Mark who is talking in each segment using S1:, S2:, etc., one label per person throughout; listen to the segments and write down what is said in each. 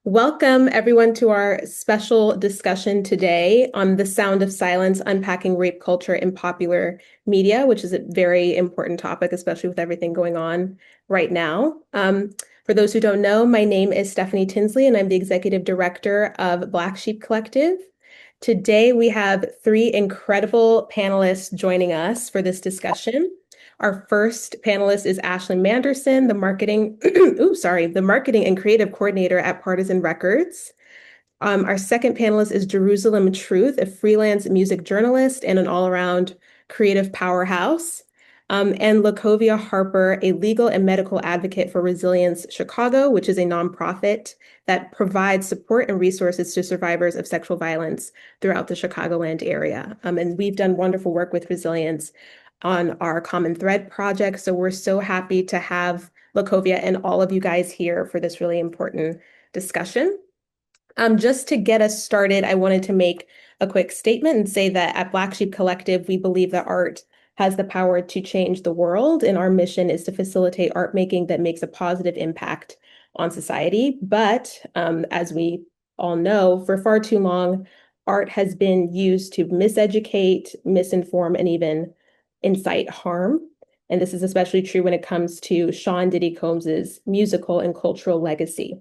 S1: Welcome, everyone, to our special discussion today on the sound of silence, unpacking rape culture in popular media, which is a very important topic, especially with everything going on right now. For those who don't know, my name is Stephanie Tinsley, and I'm the executive director of Black Sheep Collective. Today, we have three incredible panelists joining us for this discussion. Our first panelist is Ashlin Manderson, the marketing and creative coordinator at Partisan Records. Our second panelist is Jerusalem Truth, a freelance music journalist and an all-around creative powerhouse. And LaCovia Harper, a legal and medical advocate for Resilience Chicago, which is a nonprofit that provides support and resources to survivors of sexual violence throughout the Chicagoland area. And we've done wonderful work with Resilience on our Common Thread project. So we're so happy to have LaCovia and all of you guys here for this really important discussion. Just to get us started, I wanted to make a quick statement and say that at Black Sheep Collective, we believe that art has the power to change the world, and our mission is to facilitate art making that makes a positive impact on society. But as we all know, for far too long, art has been used to miseducate, misinform, and even incite harm. And this is especially true when it comes to Sean Diddy Combs's musical and cultural legacy.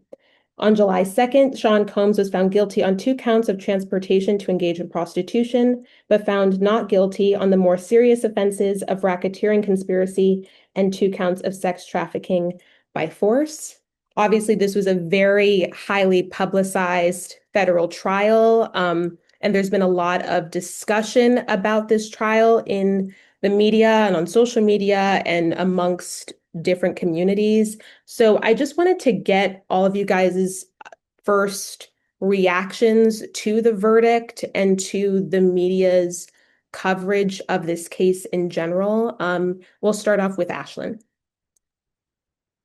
S1: On July 2nd, Sean Combs was found guilty on 2 counts of transportation to engage in prostitution, but found not guilty on the more serious offenses of racketeering conspiracy and 2 counts of sex trafficking by force. Obviously, this was a very highly publicized federal trial, and there's been a lot of discussion about this trial in the media and on social media and amongst different communities. So I just wanted to get all of you guys' first reactions to the verdict and to the media's coverage of this case in general. We'll start off with Ashlyn.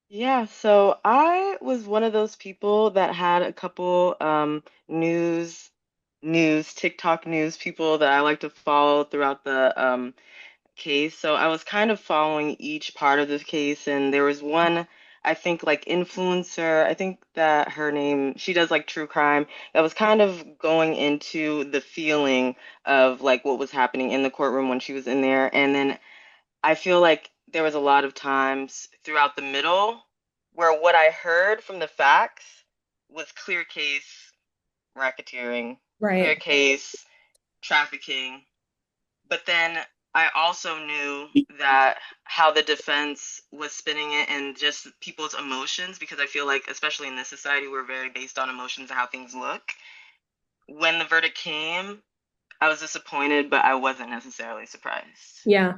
S2: Yeah, so I was one of those people that had a couple TikTok news people that I like to follow throughout the case. So I was kind of following each part of this case, and there was one, I think, like influencer, I think that her name, she does like true crime, that was kind of going into the feeling of like what was happening in the courtroom when she was in there. And then I feel like there was a lot of times throughout the middle where what I heard from the facts was clear case racketeering, clear
S1: Right.
S2: case trafficking. But then I also knew that how the defense was spinning it and just people's emotions, because I feel like, especially in this society, we're very based on emotions and how things look. When the verdict came, I was disappointed, but I wasn't necessarily surprised.
S1: Yeah.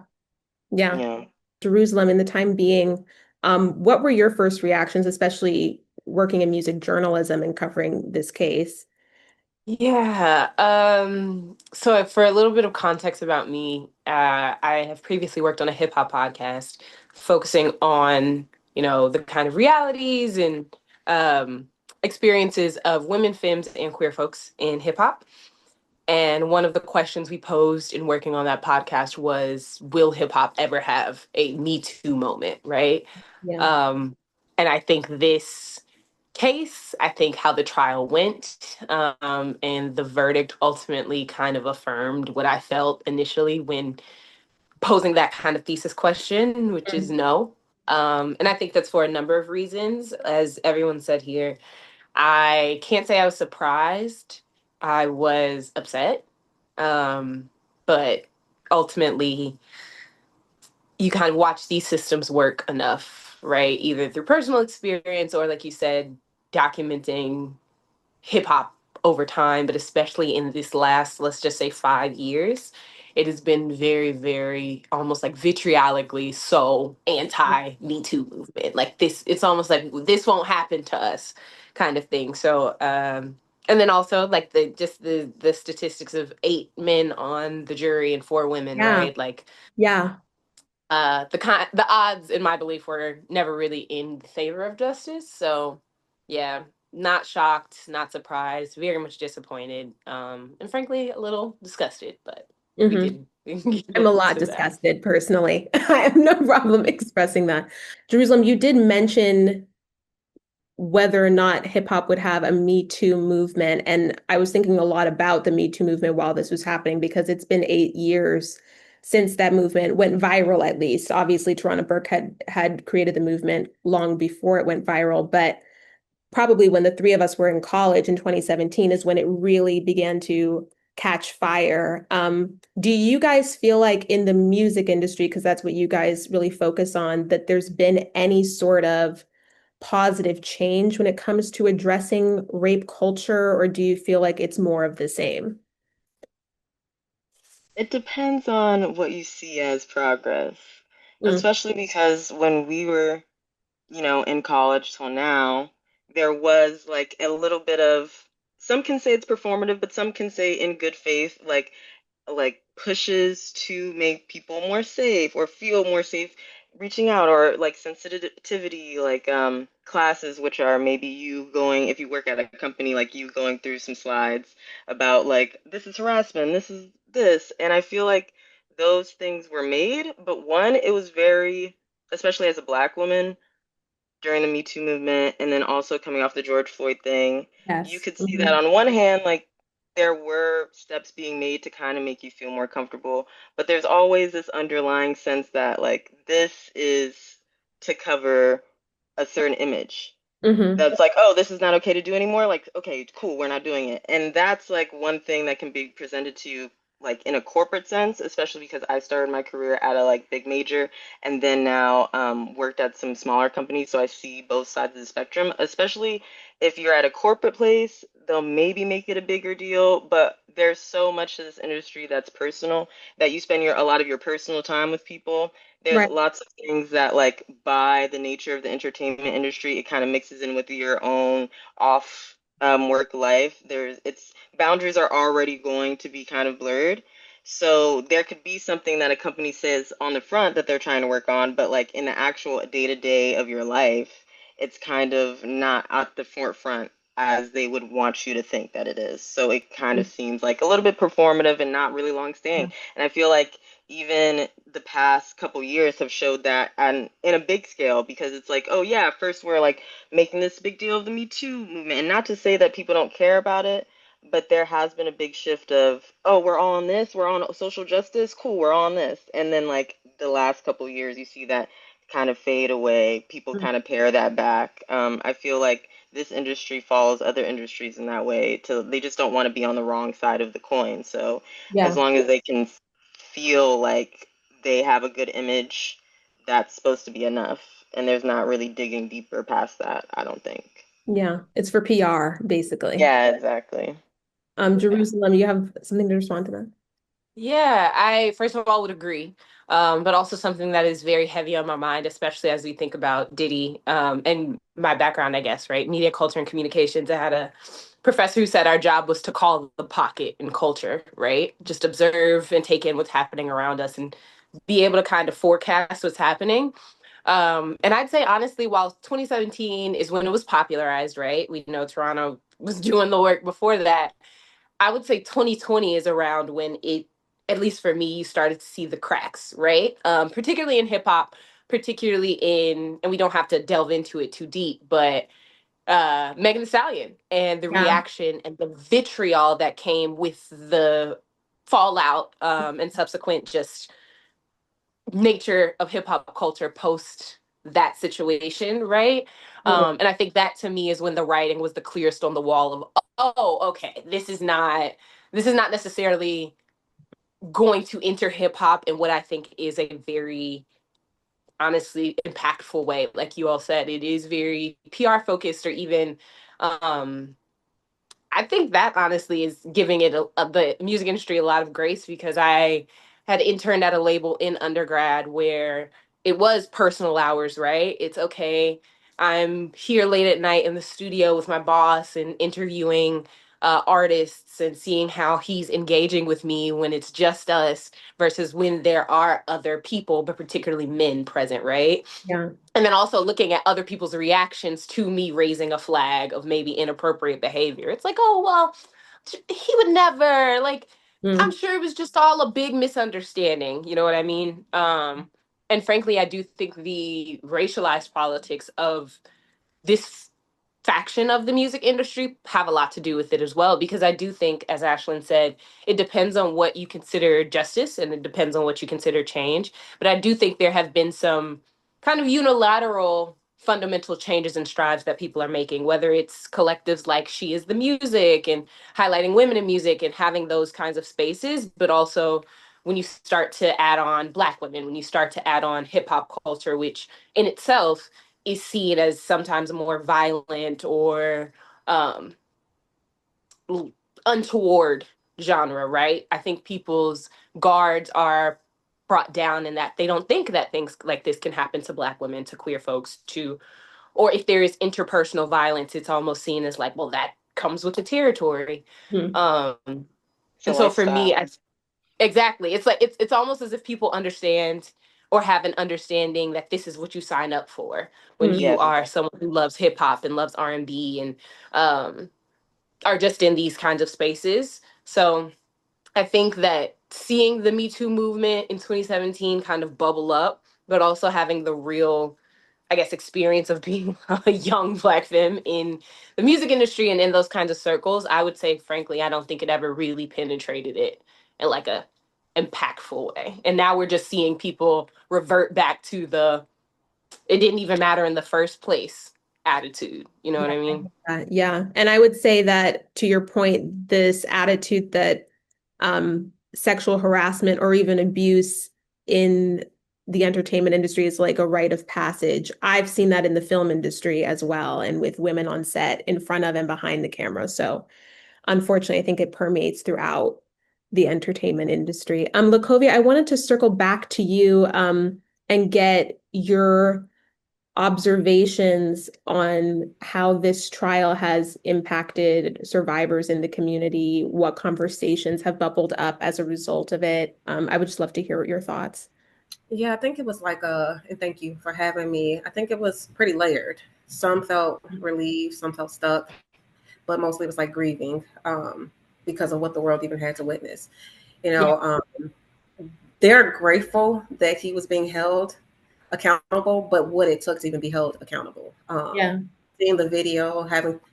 S1: Yeah.
S2: Yeah.
S1: Jerusalem, in the time being, what were your first reactions, especially working in music journalism and covering this case?
S3: Yeah. So for a little bit of context about me, I have previously worked on a hip hop podcast focusing on, the kind of realities and experiences of women, femmes, and queer folks in hip hop. And one of the questions we posed in working on that podcast was, will hip hop ever have a Me Too moment, right?
S1: Yeah.
S3: Um, and I think this case, I think how the trial went, and the verdict ultimately kind of affirmed what I felt initially when posing that kind of thesis question, which is no. And I think that's for a number of reasons. As everyone said here, I can't say I was surprised. I was upset. But ultimately, you kind of watch these systems work enough, right? Either through personal experience or, like you said, documenting hip hop over time, but especially in this last, let's just say 5 years, it has been very, very almost like vitriolically so anti Me Too movement. Like this, it's almost like this won't happen to us kind of thing. So, and then also like the statistics of 8 men on the jury and 4 women,
S1: Yeah.
S3: right? Like
S1: Yeah.
S3: the odds in my belief were never really in favor of justice. So yeah, not shocked, not surprised, very much disappointed, and frankly a little disgusted, but we
S1: hmm
S3: can we can get
S1: I'm a lot
S3: into that.
S1: disgusted personally. I have no problem expressing that. Jerusalem, you did mention whether or not hip hop would have a Me Too movement. And I was thinking a lot about the Me Too movement while this was happening because it's been 8 years since that movement went viral, at least. Obviously, Tarana Burke had created the movement long before it went viral, but probably when the three of us were in college in 2017 is when it really began to catch fire. Do you guys feel like in the music industry, because that's what you guys really focus on, that there's been any sort of positive change when it comes to addressing rape culture, or do you feel like it's more of the same?
S2: It depends on what you see as progress,
S1: Mm,
S2: especially because when we were, in college till now, there was like a little bit of, some can say it's performative, but some can say in good faith, like pushes to make people more safe or feel more safe reaching out, or like sensitivity, like classes, which are maybe you going, if you work at a company, like you going through some slides about like this is harassment, this is this. And I feel like those things were made, but one, it was very, especially as a Black woman during the Me Too movement, and then also coming off the George Floyd thing, you
S1: yes.
S2: could see that
S1: Hmm.
S2: on one hand, like there were steps being made to kind of make you feel more comfortable, but there's always this underlying sense that like this is to cover a certain image
S1: Hmm.
S2: that's like, oh, this is not okay to do anymore. Like, okay, cool, we're not doing it. And that's like one thing that can be presented to you like in a corporate sense, especially because I started my career at a like big major and then now worked at some smaller companies. So I see both sides of the spectrum, especially if you're at a corporate place, they'll maybe make it a bigger deal, but there's so much of this industry that's personal that you spend a lot of your personal time with people. There's
S1: Right.
S2: lots of things that like by the nature of the entertainment industry it kind of mixes in with your own off work life. There's it's boundaries are already going to be kind of blurred, so there could be something that a company says on the front that they're trying to work on, but like in the actual day-to-day of your life it's kind of not at the forefront as they would want you to think that it is. So it kind of seems like a little bit performative and not really long staying. And I feel like even the past couple years have showed that and in a big scale, because it's like, oh yeah, first we're like making this big deal of the Me Too movement, and not to say that people don't care about it, but there has been a big shift of, oh, we're all on this, we're on social justice, cool, we're all on this. And then like the last couple years you see that kind of fade away, people kind of pare that back. I feel like this industry follows other industries in that way, to they just don't want to be on the wrong side of the coin. So as
S1: Yeah.
S2: long as they can feel like they have a good image, that's supposed to be enough. And there's not really digging deeper past that, I don't think.
S1: Yeah. It's for PR, basically.
S2: Yeah, exactly.
S1: Jerusalem, you have something to respond to that?
S3: Yeah, I first of all would agree, but also something that is very heavy on my mind, especially as we think about Diddy and my background, I guess, right? Media culture and communications. I had a professor who said our job was to call the pocket in culture, right? Just observe and take in what's happening around us and be able to kind of forecast what's happening. And I'd say honestly, while 2017 is when it was popularized, right? We know Toronto was doing the work before that. I would say 2020 is around when it, at least for me, you started to see the cracks, right? Particularly in hip hop, particularly in, and we don't have to delve into it too deep, but Megan Thee Stallion and the
S1: Yeah.
S3: reaction and the vitriol that came with the fallout and subsequent just nature of hip hop culture post that situation, right?
S1: Totally.
S3: And I think that to me is when the writing was the clearest on the wall of, oh, okay, this is not necessarily going to enter hip hop in what I think is a very honestly impactful way. Like you all said, it is very PR focused or even um I think that honestly is giving it the music industry a lot of grace because I had interned at a label in undergrad where it was personal hours, right? It's okay. I'm here late at night in the studio with my boss and interviewing artists and seeing how he's engaging with me when it's just us versus when there are other people, but particularly men present, right?
S1: Yeah.
S3: And then also looking at other people's reactions to me raising a flag of maybe inappropriate behavior. It's like, oh, well, he would never, like, I'm
S1: Mm.
S3: sure it was just all a big misunderstanding. You know what I mean? And frankly, I do think the racialized politics of this faction of the music industry have a lot to do with it as well. Because I do think, as Ashlyn said, it depends on what you consider justice and it depends on what you consider change. But I do think there have been some kind of unilateral fundamental changes and strides that people are making, whether it's collectives like She Is the Music and highlighting women in music and having those kinds of spaces, but also when you start to add on Black women, when you start to add on hip hop culture, which in itself is seen as sometimes more violent or um, untoward genre, right? I think people's guards are brought down in that they don't think that things like this can happen to Black women, to queer folks, to, or if there is interpersonal violence, it's almost seen as like, well, that comes with the territory.
S1: Hmm.
S3: Um,
S2: It's a
S3: and so for me,
S2: lifestyle.
S3: exactly. It's like it's almost as if people understand or have an understanding that this is what you sign up for when
S1: Hmm.
S3: you
S2: Yes,
S3: are
S2: exactly.
S3: someone who loves hip hop and loves R&B and um are just in these kinds of spaces. So I think that seeing the Me Too movement in 2017 kind of bubble up, but also having the real, I guess, experience of being a young Black femme in the music industry and in those kinds of circles, I would say, frankly, I don't think it ever really penetrated it in like a impactful way. And now we're just seeing people revert back to the it didn't even matter in the first place attitude. You know
S1: Yeah,
S3: what I
S1: I
S3: mean?
S1: get that. Yeah. And I would say that to your point, this attitude that sexual harassment or even abuse in the entertainment industry is like a rite of passage. I've seen that in the film industry as well, and with women on set in front of and behind the camera. So unfortunately, I think it permeates throughout the entertainment industry. LaCovia, I wanted to circle back to you and get your observations on how this trial has impacted survivors in the community, what conversations have bubbled up as a result of it. I would just love to hear your thoughts.
S4: Yeah, I think it was like and thank you for having me. I think it was pretty layered. Some felt relieved, some felt stuck, but mostly it was like grieving because of what the world even had to witness. You
S1: Yeah,
S4: know, they're grateful that he was being held accountable, but what it took to even be held accountable.
S1: yeah,
S4: Seeing the video,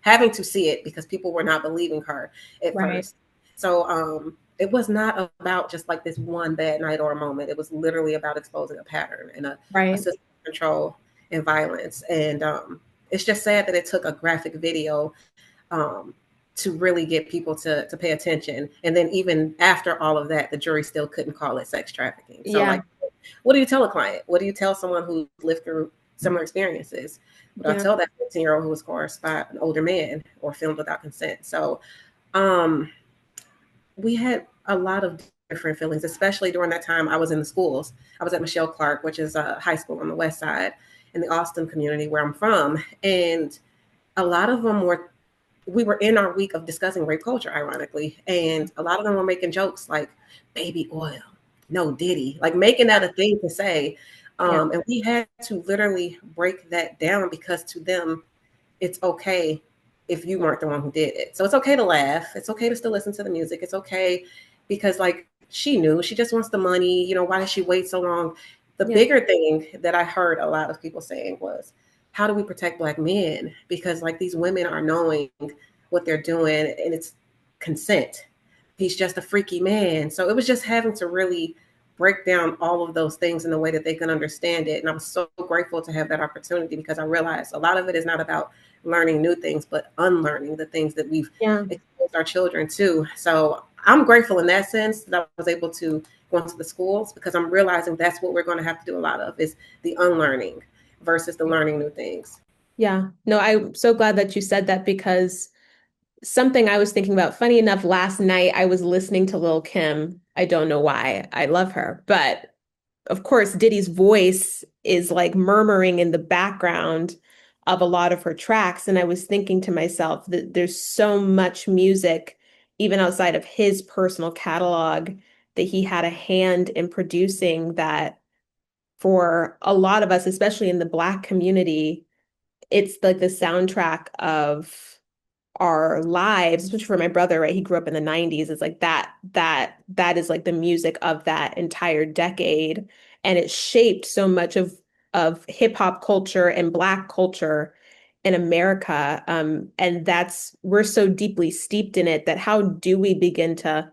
S4: having to see it because people were not believing her at
S1: right,
S4: first. So it was not about just like this one bad night or a moment. It was literally about exposing a pattern and a
S1: right.
S4: system of control and violence. And it's just sad that it took a graphic video um, to really get people to pay attention. And then even after all of that, the jury still couldn't call it sex trafficking. So
S1: Yeah,
S4: like, what do you tell a client? What do you tell someone who lived through similar experiences? What I
S1: yeah,
S4: tell that 15-year-old who was coerced by an older man or filmed without consent. So um, we had a lot of different feelings, especially during that time I was in the schools. I was at Michelle Clark, which is a high school on the west side in the Austin community where I'm from. And a lot of them were we were in our week of discussing rape culture, ironically, and a lot of them were making jokes like baby oil, no Diddy, like making that a thing to say.
S1: yeah,
S4: And we had to literally break that down because to them, it's okay if you weren't the one who did it. So it's okay to laugh. It's okay to still listen to the music. It's okay because, like, she knew she just wants the money. You know, why did she wait so long? The
S1: yeah,
S4: bigger thing that I heard a lot of people saying was, how do we protect Black men? Because, like, these women are knowing what they're doing and it's consent. He's just a freaky man. So it was just having to really break down all of those things in a way that they can understand it. And I'm so grateful to have that opportunity because I realized a lot of it is not about learning new things, but unlearning the things that we've
S1: yeah.
S4: exposed our children to. So I'm grateful in that sense that I was able to go into the schools because I'm realizing that's what we're going to have to do a lot of is the unlearning versus the learning new things.
S1: Yeah. No, I'm so glad that you said that because something I was thinking about, funny enough, last night I was listening to Lil Kim. I don't know why. I love her, but of course, Diddy's voice is like murmuring in the background of a lot of her tracks. And I was thinking to myself that there's so much music, even outside of his personal catalog, that he had a hand in producing that for a lot of us, especially in the Black community, it's like the soundtrack of our lives, especially for my brother, right? He grew up in the 90s. It's like that is like the music of that entire decade. And it shaped so much of hip hop culture and Black culture in America. And we're so deeply steeped in it that how do we begin to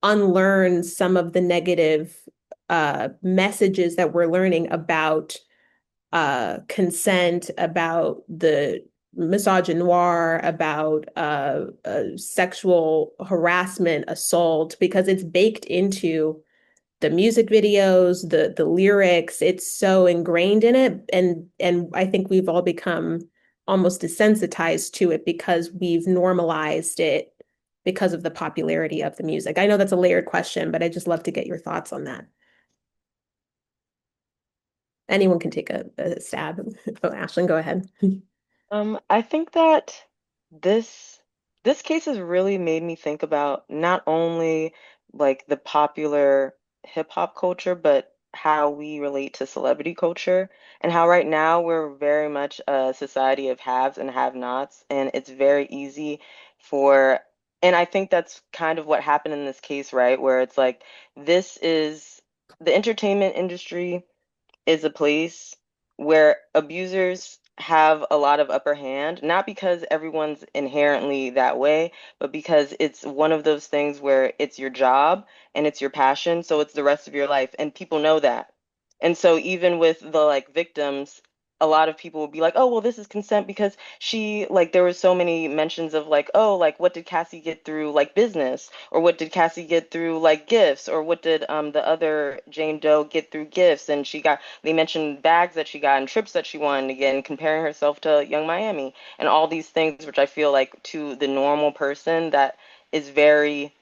S1: unlearn some of the negative messages that we're learning about consent, about the misogynoir, about sexual harassment, assault, because it's baked into the music videos, the lyrics. It's so ingrained in it, and I think we've all become almost desensitized to it because we've normalized it because of the popularity of the music. I know that's a layered question, but I just love to get your thoughts on that. Anyone can take a stab. Oh, Ashlyn, go ahead.
S2: I think that this this case has really made me think about not only like the popular hip hop culture, but how we relate to celebrity culture and how right now we're very much a society of haves and have-nots, and it's very easy for, and I think that's kind of what happened in this case, right? Where it's like this is the entertainment industry is a place where abusers have a lot of upper hand, not because everyone's inherently that way, but because it's one of those things where it's your job and it's your passion, so it's the rest of your life, and people know that. And so even with the like victims, a lot of people will be like, "Oh, well, this is consent because she like there was so many mentions of like, oh, like what did Cassie get through like business, or what did Cassie get through like gifts, or what did the other Jane Doe get through gifts?" And she got they mentioned bags that she got and trips that she wanted to get, and comparing herself to Young Miami and all these things, which I feel like to the normal person that is very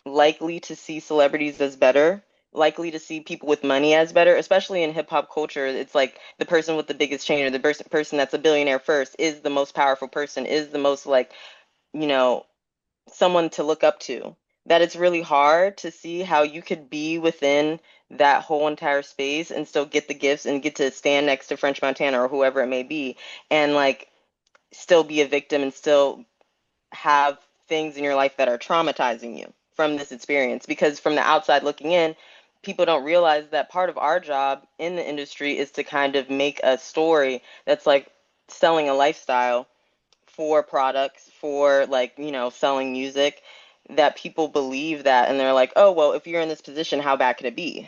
S2: likely to see celebrities as better, likely to see people with money as better, especially in hip hop culture. It's like the person with the biggest chain or the person that's a billionaire first is the most powerful person, is the most like, you know, someone to look up to. That it's really hard to see how you could be within that whole entire space and still get the gifts and get to stand next to French Montana or whoever it may be, and like still be a victim and still have things in your life that are traumatizing you from this experience. Because from the outside looking in, people don't realize that part of our job in the industry is to kind of make a story that's like selling a lifestyle for products, for like, selling music, that people believe that and they're like, oh, well, if you're in this position, how bad could it be?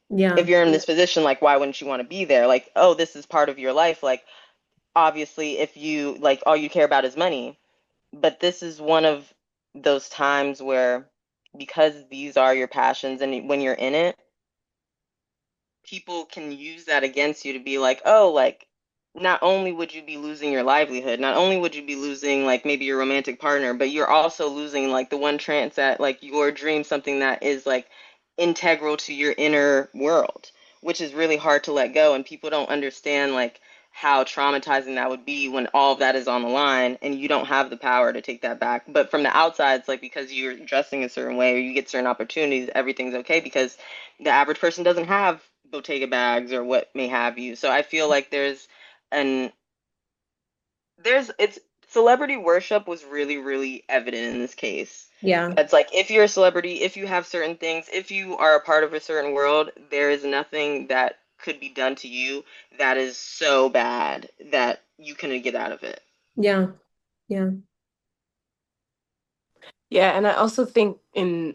S1: Yeah.
S2: If you're in this position, like, why wouldn't you want to be there? Like, oh, this is part of your life. Like, obviously, if you like all you care about is money, but this is one of those times where, because these are your passions and when you're in it, people can use that against you to be like, oh, like, not only would you be losing your livelihood, not only would you be losing like maybe your romantic partner, but you're also losing like the one chance at like your dream, something that is like integral to your inner world, which is really hard to let go. And people don't understand like how traumatizing that would be when all of that is on the line and you don't have the power to take that back. But from the outside, it's like because you're dressing a certain way or you get certain opportunities, everything's okay because the average person doesn't have Bottega bags or what may have you. So I feel like an it's celebrity worship was really, really evident in this case.
S1: Yeah.
S2: That's like if you're a celebrity, if you have certain things, if you are a part of a certain world, there is nothing that could be done to you that is so bad that you couldn't get out of it.
S1: Yeah. Yeah.
S3: Yeah, and I also think in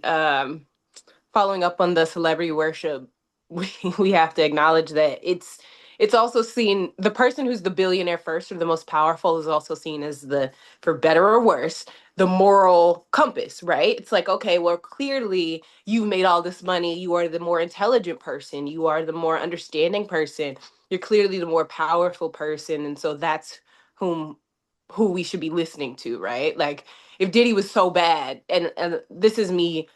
S3: following up on the celebrity worship, we have to acknowledge that it's also seen the person who's the billionaire first or the most powerful is also seen as the, for better or worse, the moral compass, right? It's like, okay, well, clearly you've made all this money. You are the more intelligent person. You are the more understanding person. You're clearly the more powerful person. And so that's whom who we should be listening to, right? Like if Diddy was so bad, and this is me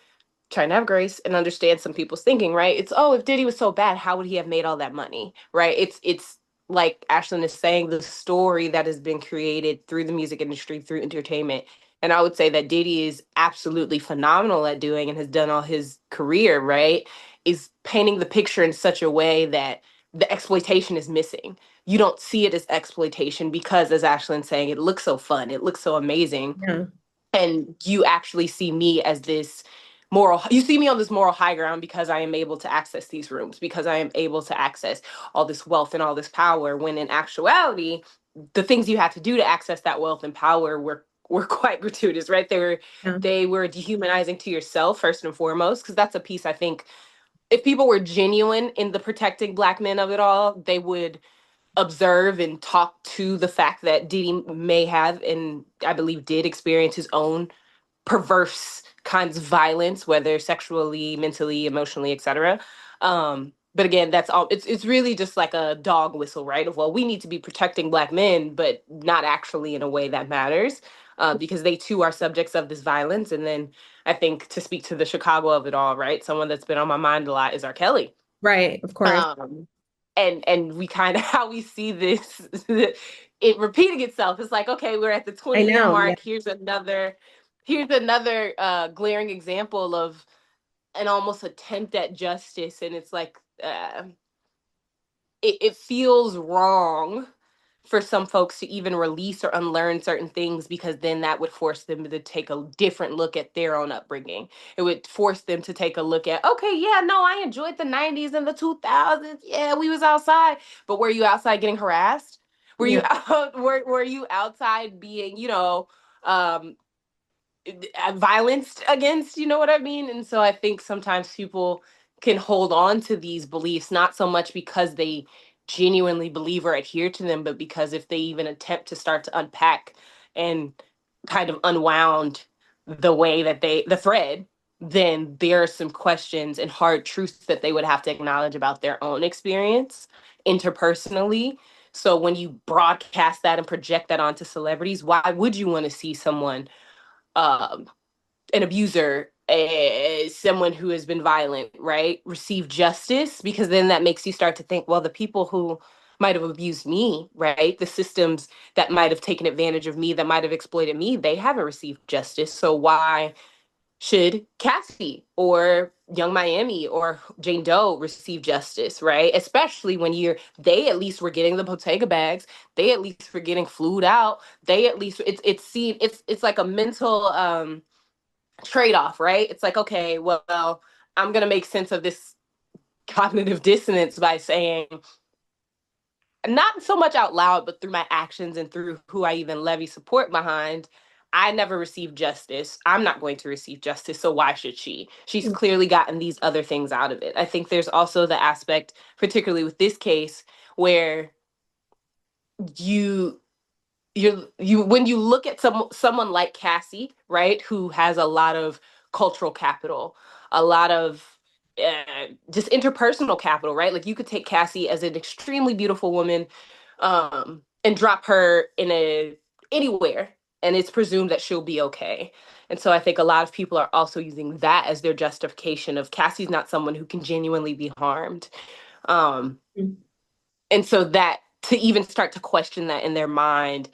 S3: trying to have grace and understand some people's thinking, right? It's, oh, if Diddy was so bad, how would he have made all that money, right? It's like Ashlyn is saying, the story that has been created through the music industry, through entertainment. And I would say that Diddy is absolutely phenomenal at doing and has done all his career, right? Is painting the picture in such a way that the exploitation is missing. You don't see it as exploitation because, as Ashlyn's saying, it looks so fun. It looks so amazing,
S1: Yeah.
S3: and you actually see me as this moral, you see me on this moral high ground because I am able to access these rooms, because I am able to access all this wealth and all this power, when in actuality the things you had to do to access that wealth and power were quite gratuitous, right?
S1: Yeah.
S3: They were dehumanizing to yourself first and foremost, because that's a piece I think if people were genuine in the protecting Black men of it all, they would observe and talk to the fact that Diddy may have, and I believe did, experience his own perverse kinds of violence, whether sexually, mentally, emotionally, etc. But again, that's all. It's really just like a dog whistle, right? Of, well, we need to be protecting Black men, but not actually in a way that matters, because they too are subjects of this violence. And then I think, to speak to the Chicago of it all, right? Someone that's been on my mind a lot is R. Kelly.
S1: Right, of course.
S3: And we kind of how we see this it repeating itself. It's like, okay, we're at the
S1: I
S3: 20-year
S1: know. Yeah.
S3: mark. Here's another glaring example of an almost attempt at justice, and it's like it feels wrong for some folks to even release or unlearn certain things, because then that would force them to take a different look at their own upbringing. It would force them to take a look at, okay, yeah, no, I enjoyed the 90s and the 2000s. Yeah, we was outside, but were you outside getting harassed? Were
S1: Yeah.
S3: you out were you outside being, um violenced against, you know what I mean? And so I think sometimes people can hold on to these beliefs, not so much because they genuinely believe or adhere to them, but because if they even attempt to start to unpack and kind of unwound the thread, then there are some questions and hard truths that they would have to acknowledge about their own experience interpersonally. So when you broadcast that and project that onto celebrities, why would you want to see someone, um, an abuser, someone who has been violent, right, receive justice? Because then that makes you start to think, well, the people who might have abused me, right, the systems that might have taken advantage of me, that might have exploited me, they haven't received justice. So why should Cassie or Young Miami or Jane Doe receive justice, right? Especially when they at least were getting the Bottega bags, they at least were getting flued out, they at least it's like a mental trade-off, right? It's like, okay, well, I'm gonna make sense of this cognitive dissonance by saying, not so much out loud, but through my actions and through who I even levy support behind, I never received justice. I'm not going to receive justice, so why should she? She's clearly gotten these other things out of it. I think there's also the aspect, particularly with this case, where you you when you look at someone like Cassie, right, who has a lot of cultural capital, a lot of just interpersonal capital, right? Like, you could take Cassie as an extremely beautiful woman, and drop her in a anywhere, and it's presumed that she'll be okay. And so I think a lot of people are also using that as their justification of, Cassie's not someone who can genuinely be harmed. Um,
S1: Mm.
S3: and so that, to even start to question that in their mind,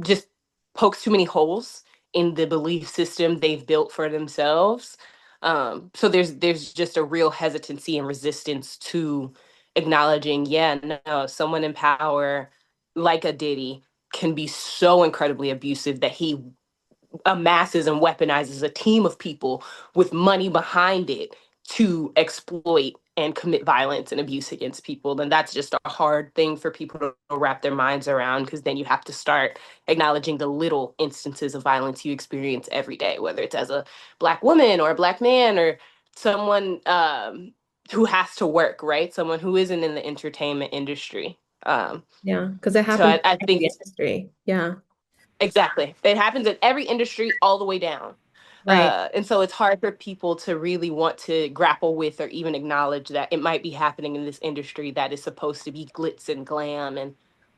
S3: just pokes too many holes in the belief system they've built for themselves. So there's just a real hesitancy and resistance to acknowledging, yeah, no, someone in power like a Diddy can be so incredibly abusive that he amasses and weaponizes a team of people with money behind it to exploit and commit violence and abuse against people. Then that's just a hard thing for people to wrap their minds around, because then you have to start acknowledging the little instances of violence you experience every day, whether it's as a Black woman or a Black man or someone who has to work, right? Someone who isn't in the entertainment industry.
S1: Yeah, because it
S3: So
S1: happens in
S3: I think
S1: every
S3: it's
S1: industry. Yeah.
S3: exactly. It happens in every industry all the way down.
S1: Right.
S3: And so it's hard for people to really want to grapple with or even acknowledge that it might be happening in this industry that is supposed to be glitz and glam and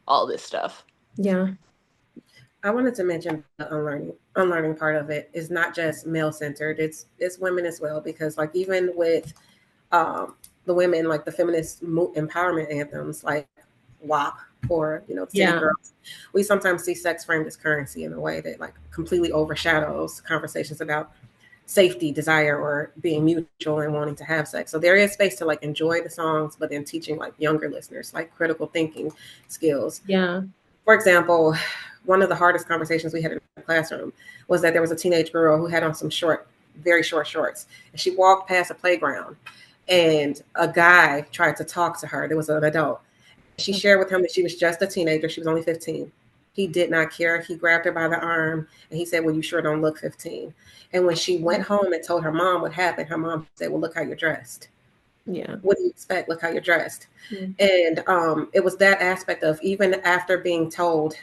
S3: all this stuff.
S1: Yeah.
S4: I wanted to mention the unlearning part of it is not just male centered. It's women as well, because like even with the women, like the feminist empowerment anthems, like WAP or City
S1: Yeah.
S4: Girls, we sometimes see sex framed as currency in a way that like completely overshadows conversations about safety, desire, or being mutual and wanting to have sex. So there is space to like enjoy the songs, but then teaching like younger listeners like critical thinking skills.
S1: Yeah.
S4: For example, one of the hardest conversations we had in the classroom was that there was a teenage girl who had on some very short shorts, and she walked past a playground, and a guy tried to talk to her. There was an adult, She shared with him that she was just a teenager. She was only 15. He did not care. He grabbed her by the arm and he said, well, you sure don't look 15. And when she went home and told her mom what happened, her mom said, well, look how you're dressed.
S1: Yeah.
S4: What do you expect? Look how you're dressed.
S1: Mm.
S4: And it was that aspect of, even after being told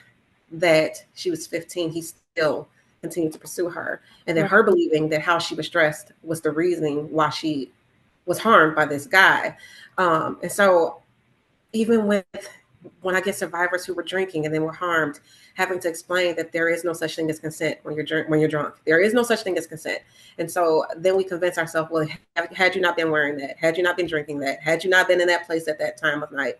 S4: that she was 15, he still continued to pursue her. And then
S1: Right.
S4: her believing that how she was dressed was the reason why she was harmed by this guy. And so even when I get survivors who were drinking and then were harmed, having to explain that there is no such thing as consent when you're drunk. There is no such thing as consent. And so then we convince ourselves, well, had you not been wearing that, had you not been drinking that, had you not been in that place at that time of night,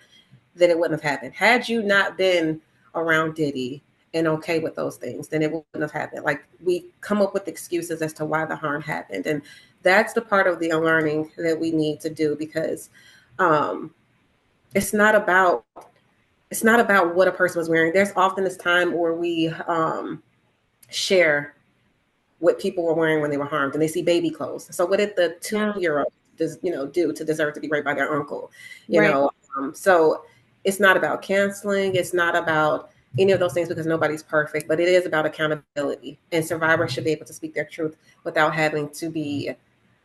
S4: then it wouldn't have happened. Had you not been around Diddy and okay with those things, then it wouldn't have happened. Like, we come up with excuses as to why the harm happened. And that's the part of the unlearning that we need to do, because um, it's not about what a person was wearing. There's often this time where we share what people were wearing when they were harmed, and they see baby clothes. So what did the 2-year-old do to deserve to be raped by their uncle?
S1: Right.
S4: So it's not about canceling. It's not about any of those things, because nobody's perfect, but it is about accountability, and survivors should be able to speak their truth without having to be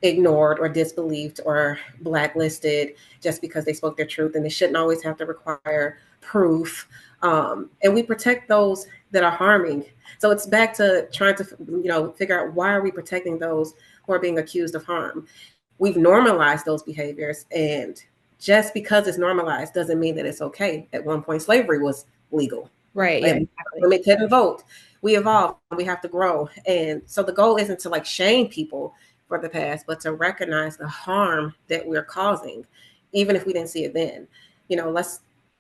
S4: ignored or disbelieved or blacklisted just because they spoke their truth. And they shouldn't always have to require proof. And we protect those that are harming. So it's back to trying to, figure out, why are we protecting those who are being accused of harm? We've normalized those behaviors, and just because it's normalized doesn't mean that it's okay. At one point, slavery was legal.
S1: Right. Yeah. Exactly.
S4: Women couldn't vote. We evolved. We have to grow. And so the goal isn't to shame people for the past, but to recognize the harm that we're causing, even if we didn't see it then. Let's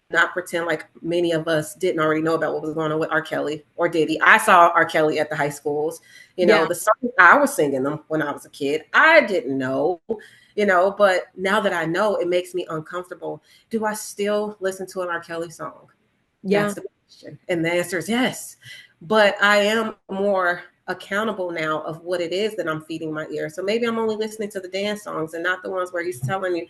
S4: not pretend like many of us didn't already know about what was going on with R. Kelly or Diddy. I saw R. Kelly at the high schools. The songs I was singing them when I was a kid. I didn't know, but now that I know, it makes me uncomfortable. Do I still listen to an R. Kelly song?
S1: Yeah.
S4: That's the question. And the answer is yes. But I am more accountable now of what it is that I'm feeding my ear. So maybe I'm only listening to the dance songs and not the ones where he's telling you.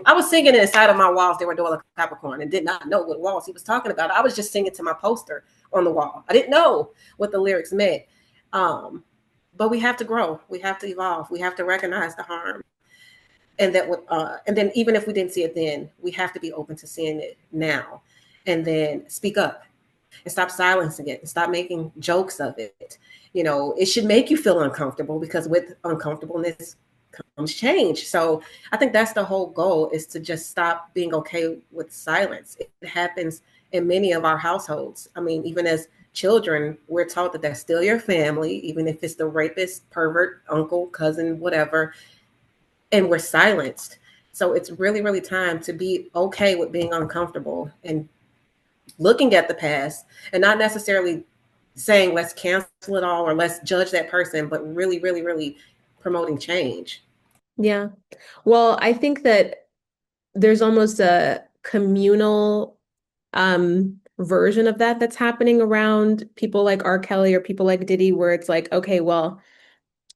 S4: I was singing it inside of my walls. They were doing a Capricorn and did not know what walls he was talking about. I was just singing to my poster on the wall. I didn't know what the lyrics meant. But we have to grow. We have to evolve. We have to recognize the harm. And then even if we didn't see it then, we have to be open to seeing it now, and then speak up and stop silencing it and stop making jokes of it. It should make you feel uncomfortable, because with uncomfortableness comes change. So I think that's the whole goal, is to just stop being okay with silence. It happens in many of our households. I mean, even as children, we're taught that that's still your family, even if it's the rapist, pervert, uncle, cousin, whatever, and we're silenced. So it's really, really time to be okay with being uncomfortable and looking at the past, and not necessarily saying let's cancel it all or let's judge that person, but really, really, really promoting change.
S1: Yeah. Well, I think that there's almost a communal version of that that's happening around people like R. Kelly or people like Diddy, where it's like, okay, well,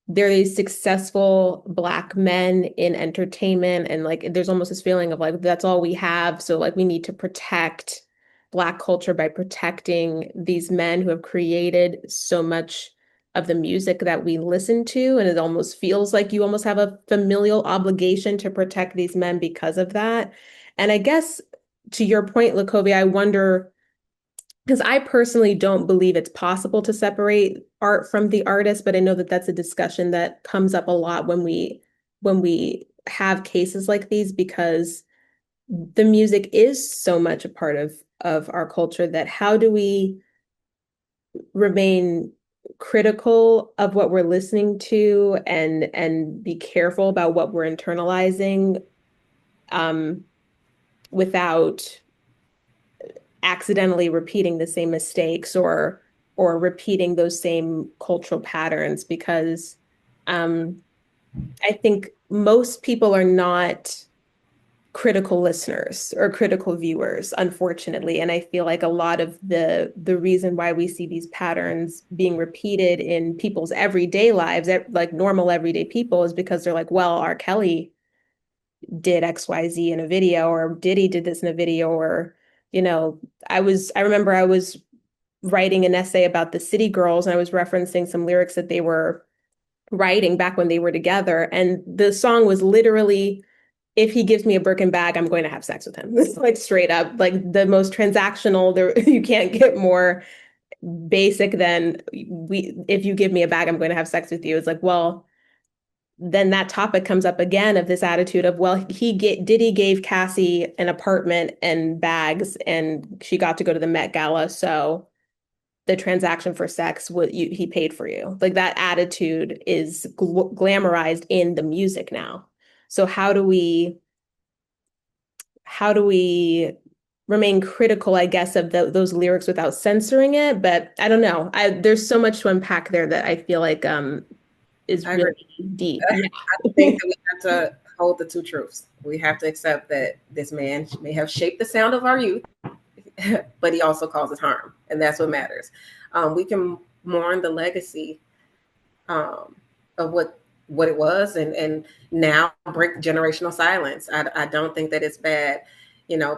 S1: there are these successful Black men in entertainment, and there's almost this feeling of that's all we have, so we need to protect Black culture by protecting these men who have created so much of the music that we listen to, and it almost feels like you almost have a familial obligation to protect these men because of that. And I guess, to your point, LaCovia, I wonder, because I personally don't believe it's possible to separate art from the artist, but I know that that's a discussion that comes up a lot when we have cases like these, because the music is so much a part of our culture, that how do we remain critical of what we're listening to, and be careful about what we're internalizing, without accidentally repeating the same mistakes, or repeating those same cultural patterns, because I think most people are not critical listeners or critical viewers, unfortunately. And I feel like a lot of the reason why we see these patterns being repeated in people's everyday lives, like normal everyday people, is because they're like, well, R. Kelly did XYZ in a video, or Diddy did this in a video, or I remember I was writing an essay about the City Girls, and I was referencing some lyrics that they were writing back when they were together. And the song was literally, if he gives me a Birkin bag, I'm going to have sex with him. It's like straight up, like the most transactional. There, you can't get more basic than if you give me a bag, I'm going to have sex with you. It's like, well, then that topic comes up again of this attitude of, well, Diddy gave Cassie an apartment and bags, and she got to go to the Met Gala, so the transaction for sex, he paid for you. Like that attitude is glamorized in the music now. So how do we remain critical, I guess, of those lyrics without censoring it? But I don't know. There's so much to unpack there that I feel like is
S4: I
S1: really
S4: agree.
S1: deep. Yeah.
S4: I think that we have to hold the two truths. We have to accept that this man may have shaped the sound of our youth, but he also causes harm, and that's what matters. We can mourn the legacy of what it was, and now break generational silence. I don't think that it's bad,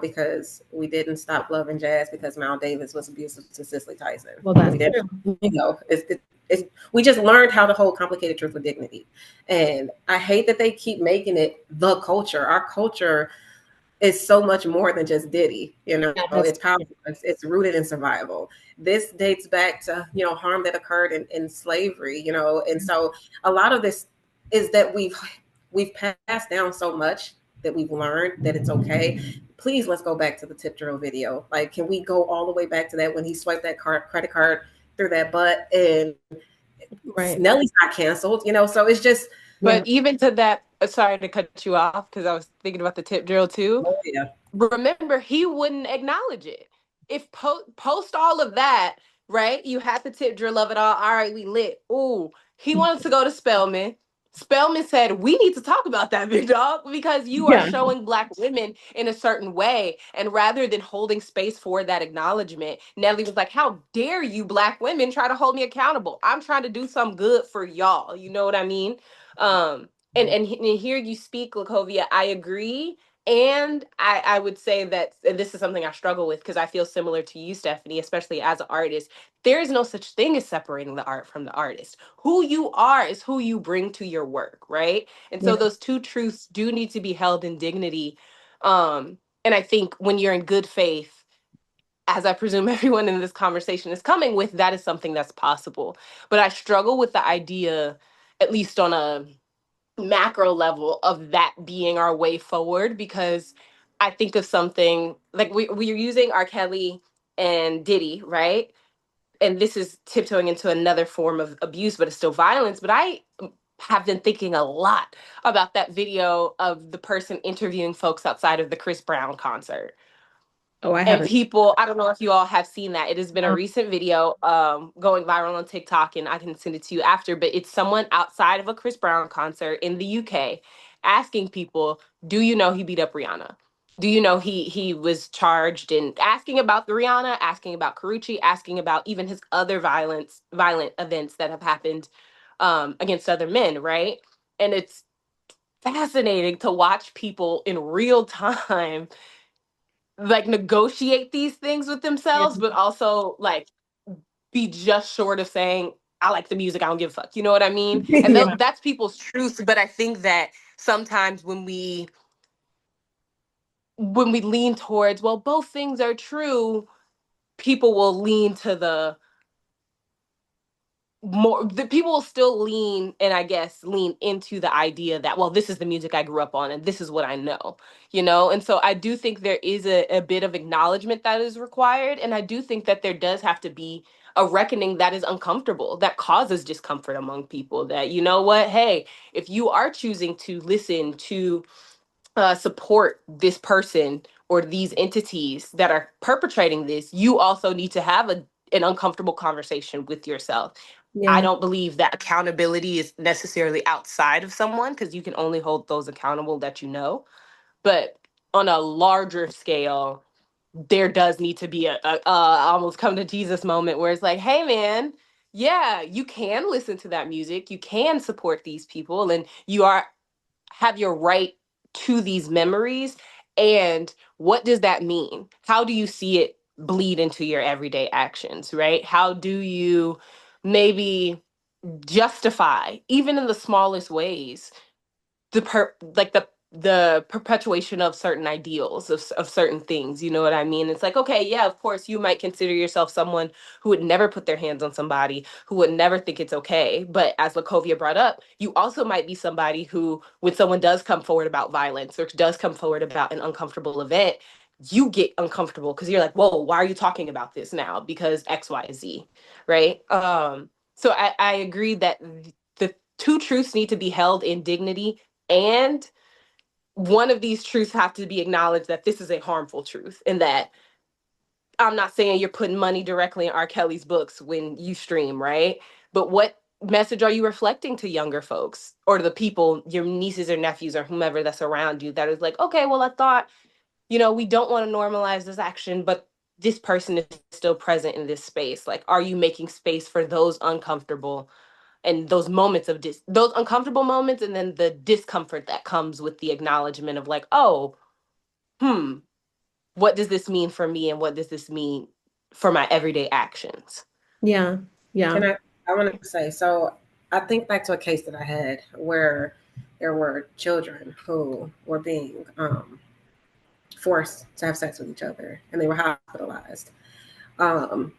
S4: because we didn't stop loving jazz because Miles Davis was abusive to Cicely Tyson.
S1: Well, that's
S4: We didn't,
S1: true.
S4: we just learned how to hold complicated truth with dignity. And I hate that they keep making it the culture. Our culture is so much more than just Diddy.
S1: Yeah,
S4: It's powerful. It's rooted in survival. This dates back to harm that occurred in slavery. And so a lot of this is that we've passed down so much that we've learned that it's okay. Please, let's go back to the tip drill video. Like, can we go all the way back to that when he swiped that credit card through that butt, and
S1: right.
S4: Nelly's not canceled? So it's just.
S3: But even to that, sorry to cut you off because I was thinking about the tip drill too.
S4: Oh, yeah.
S3: Remember, he wouldn't acknowledge it. If post all of that, right? You had the tip drill of it all. All right, we lit. Ooh, he wanted to go to Spelman. Spelman said, we need to talk about that, big dog, because you are
S1: Yeah.
S3: showing Black women in a certain way. And rather than holding space for that acknowledgement, Nelly was like, how dare you Black women try to hold me accountable? I'm trying to do some good for y'all. You know what I mean? And here you speak, LaCovia, I agree. And I would say that, and this is something I struggle with because I feel similar to you, Stephanie, especially as an artist. There is no such thing as separating the art from the artist. Who you are is who you bring to your work, right? And so
S1: Yeah.
S3: those two truths do need to be held in dignity. And I think when you're in good faith, as I presume everyone in this conversation is coming with, that is something that's possible. But I struggle with the idea, at least on a macro level, of that being our way forward, because I think of something like we're using R. Kelly and Diddy, right? And this is tiptoeing into another form of abuse, but it's still violence. But I have been thinking a lot about that video of the person interviewing folks outside of the Chris Brown concert.
S1: Oh, I
S3: And
S1: haven't.
S3: people, I don't know if you all have seen that. It has been a recent video going viral on TikTok, and I can send it to you after. But it's someone outside of a Chris Brown concert in the UK asking people, do you know he beat up Rihanna? Do you know he was charged, and asking about the Rihanna, asking about Karuchi, asking about even his other violent events that have happened against other men, right? And it's fascinating to watch people in real time like negotiate these things with
S1: Yeah.
S3: themselves, but also like be just short of saying, I like the music, I don't give a fuck. You know what I mean? And
S1: Yeah.
S3: that's people's truth. But I think that sometimes when we lean towards, well, both things are true, people will lean to the people will still lean, and I guess lean into the idea that, well, this is the music I grew up on and this is what I know. And so I do think there is a bit of acknowledgement that is required, and I do think that there does have to be a reckoning that is uncomfortable, that causes discomfort among people, that, you know what, hey, if you are choosing to listen to support this person or these entities that are perpetrating this, you also need to have an uncomfortable conversation with yourself. I
S1: Yeah.
S3: don't believe that accountability is necessarily outside of someone, because you can only hold those accountable that you know. But on a larger scale, there does need to be a almost come to Jesus moment where it's like, hey, man, yeah, you can listen to that music, you can support these people, and you have your right to these memories. And what does that mean? How do you see it bleed into your everyday actions, right? How do you maybe justify, even in the smallest ways, the perpetuation of certain ideals of certain things, you know what I mean? It's like, okay, yeah, of course you might consider yourself someone who would never put their hands on somebody, who would never think it's okay, but as LaCovia brought up, you also might be somebody who, when someone does come forward about violence or does come forward about an uncomfortable event, you get uncomfortable because you're like, whoa, why are you talking about this now? Because XYZ, right? So I agree that the two truths need to be held in dignity, and one of these truths have to be acknowledged, that this is a harmful truth, and that I'm not saying you're putting money directly in R. Kelly's books when you stream, right? But what message are you reflecting to younger folks or to the people, your nieces or nephews or whomever that's around you, that is like, okay, well, I thought, we don't want to normalize this action, but this person is still present in this space. Like, are you making space for those uncomfortable and those moments of those uncomfortable moments, and then the discomfort that comes with the acknowledgement of like, oh, what does this mean for me, and what does this mean for my everyday actions?
S1: Yeah.
S4: Can I want to say, so I think back to a case that I had where there were children who were being forced to have sex with each other, and they were hospitalized. Um,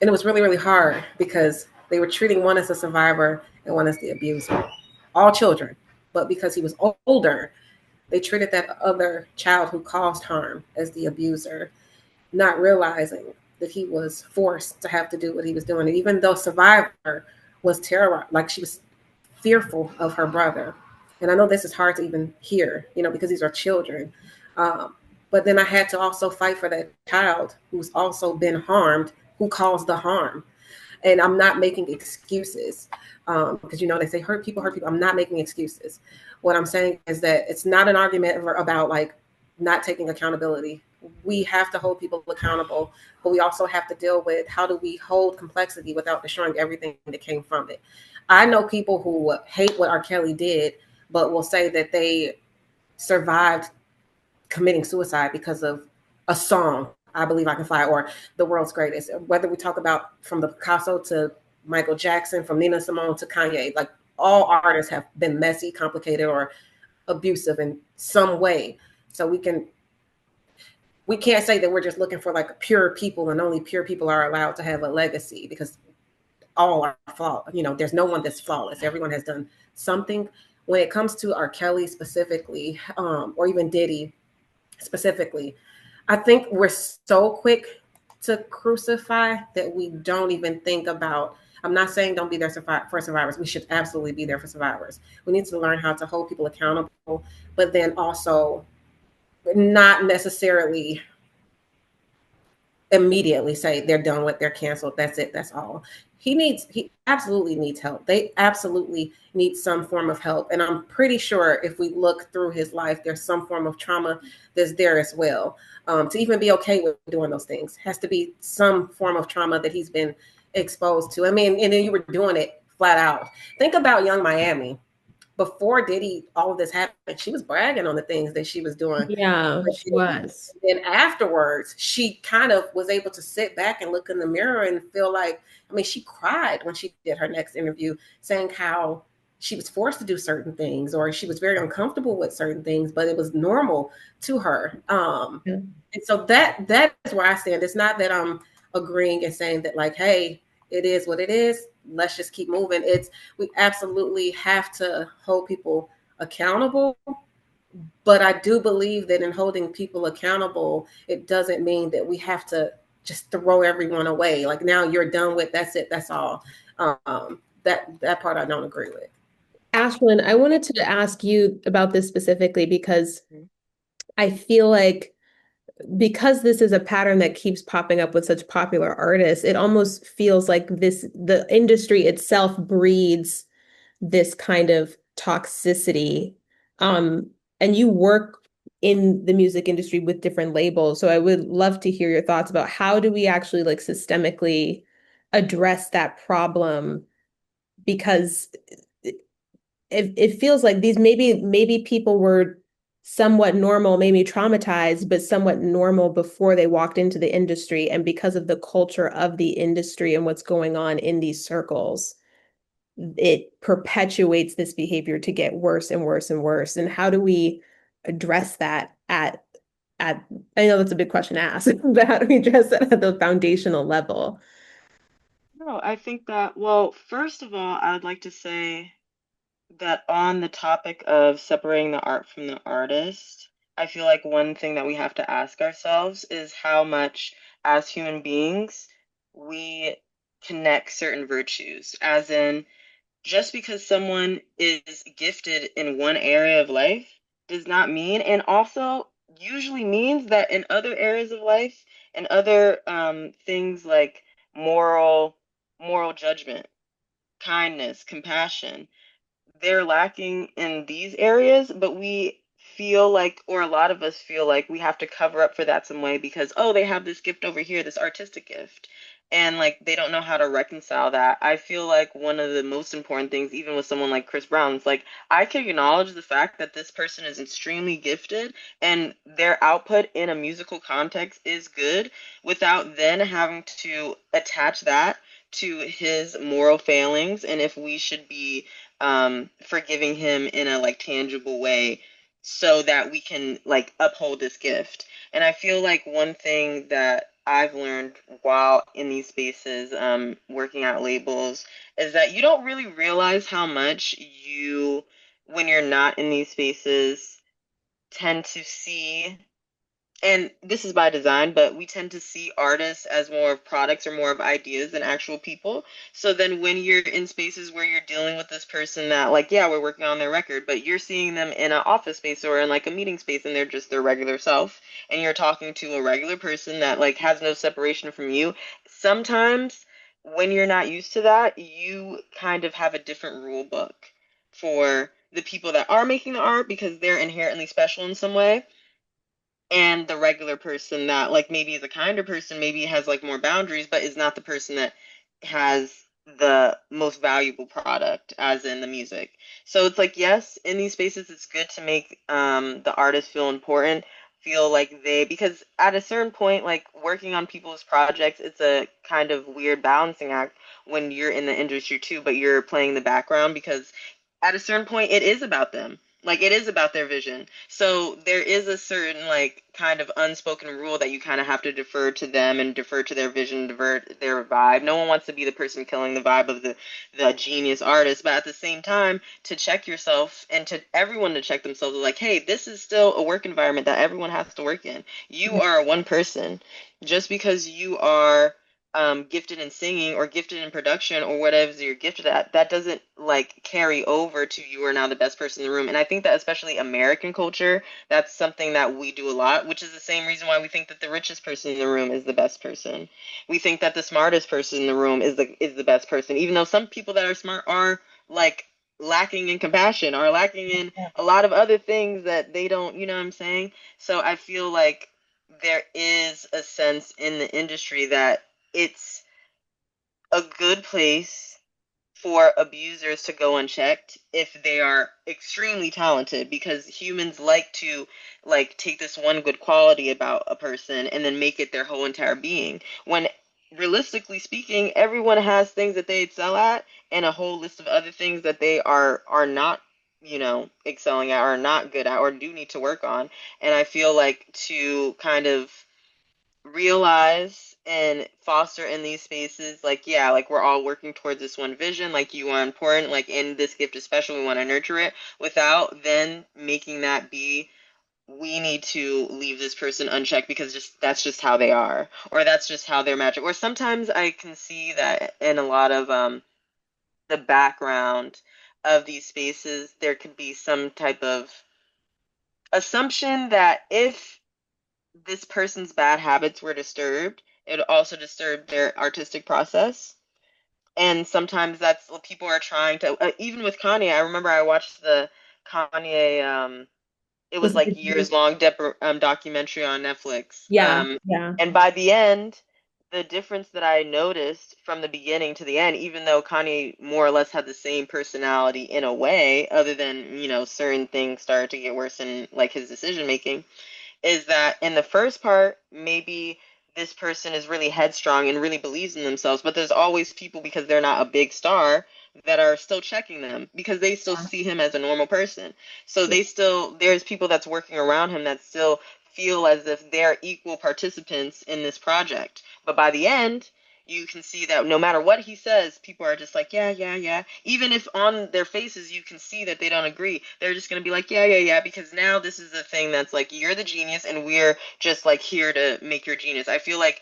S4: and it was really, really hard because they were treating one as a survivor and one as the abuser. All children, but because he was older, they treated that other child who caused harm as the abuser, not realizing that he was forced to have to do what he was doing. And even though survivor was terrorized, like she was fearful of her brother. And I know this is hard to even hear, because these are children. But then I had to also fight for that child who's also been harmed, who caused the harm. And I'm not making excuses because, they say hurt people, hurt people. I'm not making excuses. What I'm saying is that it's not an argument about like not taking accountability. We have to hold people accountable, but we also have to deal with how do we hold complexity without destroying everything that came from it. I know people who hate what R. Kelly did, but will say that they survived committing suicide because of a song, I Believe I Can Fly, or The World's Greatest. Whether we talk about from the Picasso to Michael Jackson, from Nina Simone to Kanye, like all artists have been messy, complicated, or abusive in some way. So we can't say that we're just looking for like pure people and only pure people are allowed to have a legacy, because all are flawed. There's no one that's flawless. Everyone has done something. When it comes to R. Kelly specifically, or even Diddy specifically, I think we're so quick to crucify that we don't even think about. I'm not saying don't be there for survivors. We should absolutely be there for survivors. We need to learn how to hold people accountable, but then also not necessarily immediately say they're done with, they're canceled, that's it, that's all. He absolutely needs help. They absolutely need some form of help. And I'm pretty sure if we look through his life, there's some form of trauma that's there as well. To even be okay with doing those things has to be some form of trauma that he's been exposed to. I mean, and then you were doing it flat out. Think about Young Miami. Before Diddy, all of this happened, she was bragging on the things that she was doing.
S1: Yeah, she was.
S4: And afterwards, she kind of was able to sit back and look in the mirror and feel like, she cried when she did her next interview, saying how she was forced to do certain things, or she was very uncomfortable with certain things, but it was normal to her. And so that is where I stand. It's not that I'm agreeing and saying that like, hey, it is what it is, let's just keep moving. We absolutely have to hold people accountable. But I do believe that in holding people accountable, it doesn't mean that we have to just throw everyone away. Like, now you're done with, that's it, that's all. That part I don't agree with.
S1: Ashlin, I wanted to ask you about this specifically because I feel like because this is a pattern that keeps popping up with such popular artists, it almost feels like the industry itself breeds this kind of toxicity. And you work in the music industry with different labels. So I would love to hear your thoughts about how do we actually like systemically address that problem? Because it feels like these maybe people were somewhat normal, maybe traumatized, but somewhat normal before they walked into the industry. And because of the culture of the industry and what's going on in these circles, it perpetuates this behavior to get worse and worse and worse. And how do we address that at I know that's a big question to ask, but how do we address that at the foundational level?
S2: No, I think that, well, first of all, I would like to say that on the topic of separating the art from the artist, I feel like one thing that we have to ask ourselves is how much, as human beings, we connect certain virtues. As in, just because someone is gifted in one area of life does not mean, and also usually means that in other areas of life and other things like moral, moral judgment, kindness, compassion, they're lacking in these areas, but we feel like, or a lot of us feel like we have to cover up for that some way because, oh, they have this gift over here, this artistic gift. And like they don't know how to reconcile that. I feel like one of the most important things, even with someone like Chris Brown, is like I can acknowledge the fact that this person is extremely gifted and their output in a musical context is good without then having to attach that to his moral failings and if we should be forgiving him in a like tangible way so that we can like uphold this gift. And I feel like one thing that I've learned while in these spaces, working at labels, is that you don't really realize how much you, when you're not in these spaces, tend to see, and this is by design, but we tend to see artists as more of products or more of ideas than actual people. So then when you're in spaces where you're dealing with this person that like, yeah, we're working on their record, but you're seeing them in an office space or in like a meeting space and they're just their regular self, and you're talking to a regular person that like has no separation from you. Sometimes when you're not used to that, you kind of have a different rule book for the people that are making the art because they're inherently special in some way, and the regular person that like maybe is a kinder person, maybe has like more boundaries, but is not the person that has the most valuable product, as in the music. So it's like, yes, in these spaces it's good to make the artist feel important, feel like they, because at a certain point, like working on people's projects, it's a kind of weird balancing act when you're in the industry too, but you're playing the background because at a certain point it is about them, like it is about their vision. So there is a certain like kind of unspoken rule that you kind of have to defer to them and defer to their vision, defer their vibe. No one wants to be the person killing the vibe of the genius artist, but at the same time, to check yourself and to everyone to check themselves, like, hey, this is still a work environment that everyone has to work in. You are one person. Just because you are gifted in singing or gifted in production or whatever you're gifted at, that doesn't like carry over to you are now the best person in the room. And I think that especially American culture, that's something that we do a lot, which is the same reason why we think that the richest person in the room is the best person. We think that the smartest person in the room is the best person, even though some people that are smart are like lacking in compassion, are lacking in a lot of other things that they don't, you know what I'm saying? So I feel like there is a sense in the industry that it's a good place for abusers to go unchecked if they are extremely talented, because humans like to like take this one good quality about a person and then make it their whole entire being, when realistically speaking everyone has things that they excel at and a whole list of other things that they are not, you know, excelling at or not good at or do need to work on. And I feel like to kind of realize and foster in these spaces, like, yeah, like we're all working towards this one vision, like you are important, like in this gift especially we want to nurture it without then making that be, we need to leave this person unchecked because just that's just how they are, or that's just how they're magic. Or sometimes I can see that in a lot of the background of these spaces there could be some type of assumption that if this person's bad habits were disturbed, it also disturbed their artistic process. And sometimes that's what people are trying to, even with Kanye. I remember I watched the Kanye, it was
S1: Was
S2: like
S1: it-
S2: years long documentary on Netflix.
S1: Yeah, yeah.
S2: And by the end, the difference that I noticed from the beginning to the end, even though Kanye more or less had the same personality in a way, other than, certain things started to get worse in like his decision making, is that in the first part, maybe this person is really headstrong and really believes in themselves, but there's always people, because they're not a big star, that are still checking them because they still see him as a normal person. So there's people that's working around him that still feel as if they're equal participants in this project. But by the end, you can see that no matter what he says, people are just like, yeah, yeah, yeah. Even if on their faces you can see that they don't agree, they're just going to be like, yeah, yeah, yeah, because now this is the thing that's like, you're the genius and we're just like here to make your genius. I feel like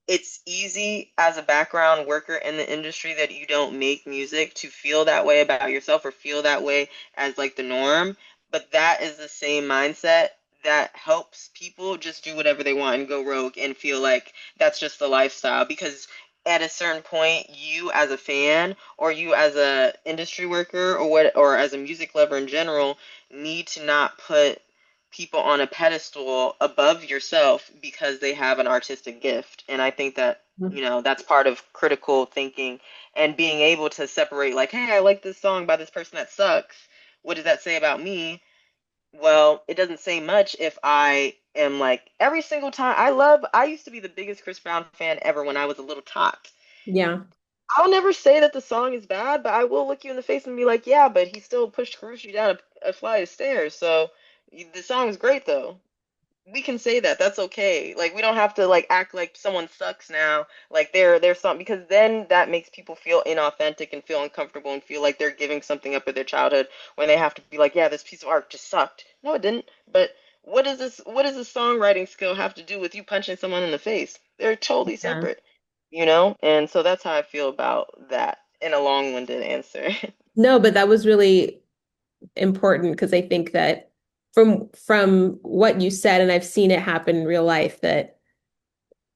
S2: it's easy as a background worker in the industry that you don't make music to feel that way about yourself or feel that way as like the norm. But that is the same mindset that helps people just do whatever they want and go rogue and feel like that's just the lifestyle. Because at a certain point, you as a fan or you as a industry worker or as a music lover in general need to not put people on a pedestal above yourself because they have an artistic gift. And I think that, that's part of critical thinking and being able to separate, like, hey, I like this song by this person that sucks. What does that say about me? Well, it doesn't say much if I am like, every single time I used to be the biggest Chris Brown fan ever when I was a little tot.
S1: Yeah.
S2: I'll never say that the song is bad, but I will look you in the face and be like, yeah, but he still pushed Karushi down a flight of stairs. So the song is great, though. We can say that. That's okay. Like, we don't have to like act like someone sucks now. Like they're something, because then that makes people feel inauthentic and feel uncomfortable and feel like they're giving something up of their childhood when they have to be like, yeah, this piece of art just sucked. No, it didn't. But what does this songwriting skill have to do with you punching someone in the face? They're totally
S1: Yeah.
S2: separate, And so that's how I feel about that in a long-winded answer.
S1: No, but that was really important because I think that from what you said, and I've seen it happen in real life, that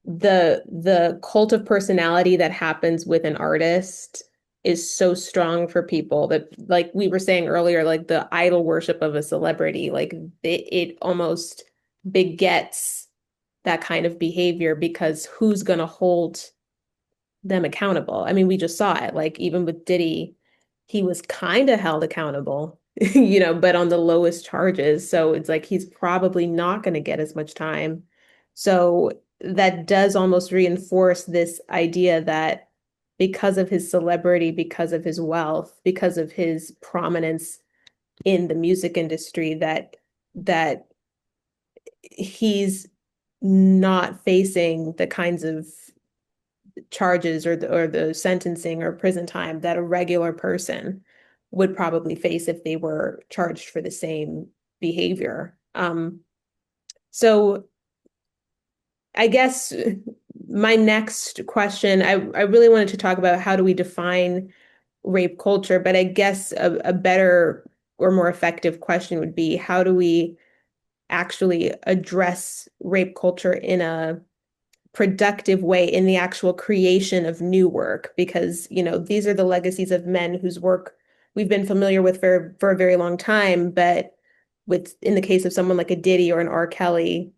S1: the cult of personality that happens with an artist is so strong for people that, like we were saying earlier, like the idol worship of a celebrity, like it almost begets that kind of behavior because who's going to hold them accountable? I mean, we just saw it. Like even with Diddy, he was kind of held accountable, but on the lowest charges. So it's like he's probably not going to get as much time. So that does almost reinforce this idea that because of his celebrity, because of his wealth, because of his prominence in the music industry, that he's not facing the kinds of charges or the sentencing or prison time that a regular person would probably face if they were charged for the same behavior. So I guess my next question, I really wanted to talk about how do we define rape culture, but I guess a better or more effective question would be how do we actually address rape culture in a productive way in the actual creation of new work, because these are the legacies of men whose work we've been familiar with for a very long time, but in the case of someone like a Diddy or an R. Kelly,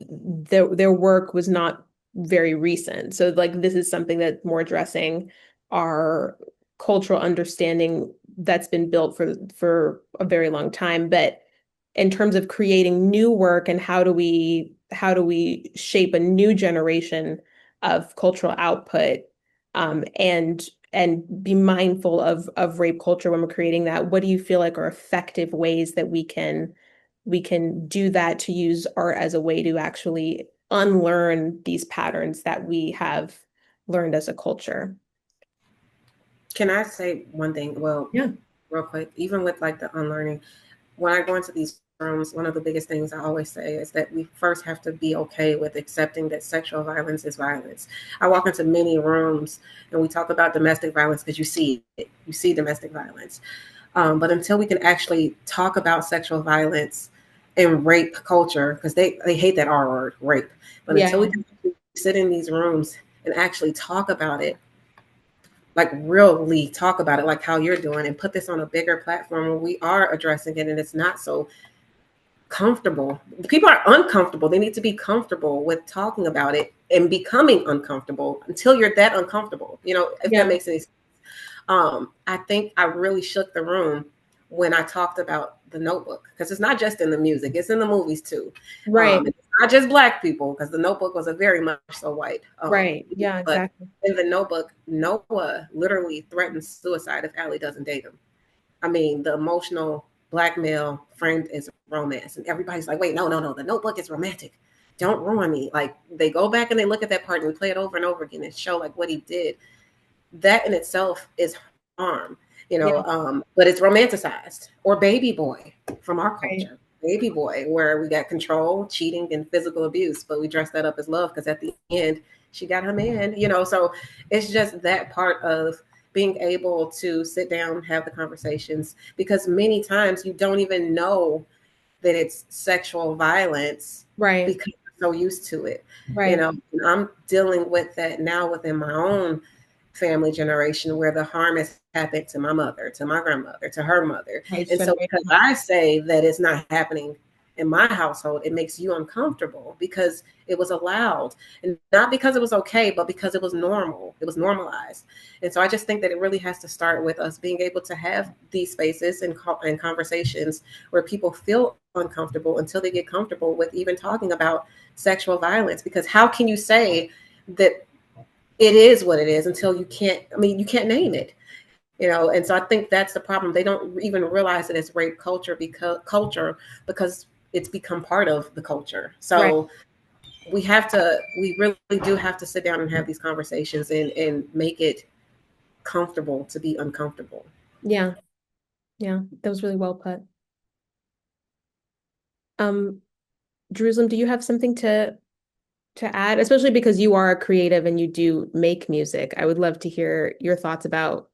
S1: their work was not very recent. So like this is something that's more addressing our cultural understanding that's been built for a very long time. But in terms of creating new work and how do we shape a new generation of cultural output, and be mindful of rape culture when we're creating that, what do you feel like are effective ways that we can do that, to use art as a way to actually unlearn these patterns that we have learned as a culture?
S4: Can I say one thing? Well,
S1: Yeah.
S4: real quick, even with like the unlearning, when I go into these rooms, one of the biggest things I always say is that we first have to be okay with accepting that sexual violence is violence. I walk into many rooms and we talk about domestic violence because you see it, you see domestic violence. But until we can actually talk about sexual violence and rape culture, because they hate that R word, rape. But until we
S1: Yeah.
S4: can sit in these rooms and actually talk about it, like really talk about it, like how you're doing, and put this on a bigger platform where we are addressing it, and it's not so comfortable. People are uncomfortable. They need to be comfortable with talking about it and becoming uncomfortable until you're that uncomfortable. If that
S1: Yeah.
S4: makes any sense. I think I really shook the room when I talked about the Notebook, because it's not just in the music, it's in the movies too.
S1: Right.
S4: It's not just Black people, because the Notebook was a very much so white.
S1: Right. Yeah,
S4: But
S1: exactly.
S4: in the Notebook, Noah literally threatens suicide if Allie doesn't date him. I mean, the emotional blackmail framed as romance, and everybody's like, "Wait, no, no, no! The Notebook is romantic. Don't ruin me." Like, they go back and they look at that part and we play it over and over again and show like what he did. That in itself is harm,
S1: Yeah.
S4: but it's romanticized. Or Baby Boy from our
S1: Right.
S4: culture. Baby Boy, where we got control, cheating, and physical abuse, but we dress that up as love because at the end she got her man. So it's just that part of being able to sit down, have the conversations, because many times you don't even know that it's sexual violence
S1: Right.
S4: because you're so used to it.
S1: Right.
S4: And I'm dealing with that now within my own family generation, where the harm has happened to my mother, to my grandmother, to her mother.
S1: Right.
S4: And so because I say that it's not happening in my household, it makes you uncomfortable because it was allowed, and not because it was okay, but because it was normal. It was normalized. And so I just think that it really has to start with us being able to have these spaces and conversations where people feel uncomfortable until they get comfortable with even talking about sexual violence. Because how can you say that it is what it is until you can't name it. And so I think that's the problem. They don't even realize that it's rape because it's become part of the culture.
S1: Right.
S4: So we really do have to sit down and have these conversations and make it comfortable to be uncomfortable.
S1: Yeah. Yeah. That was really well put. Um, Jerusalem, do you have something to add, especially because you are a creative and you do make music? I would love to hear your thoughts about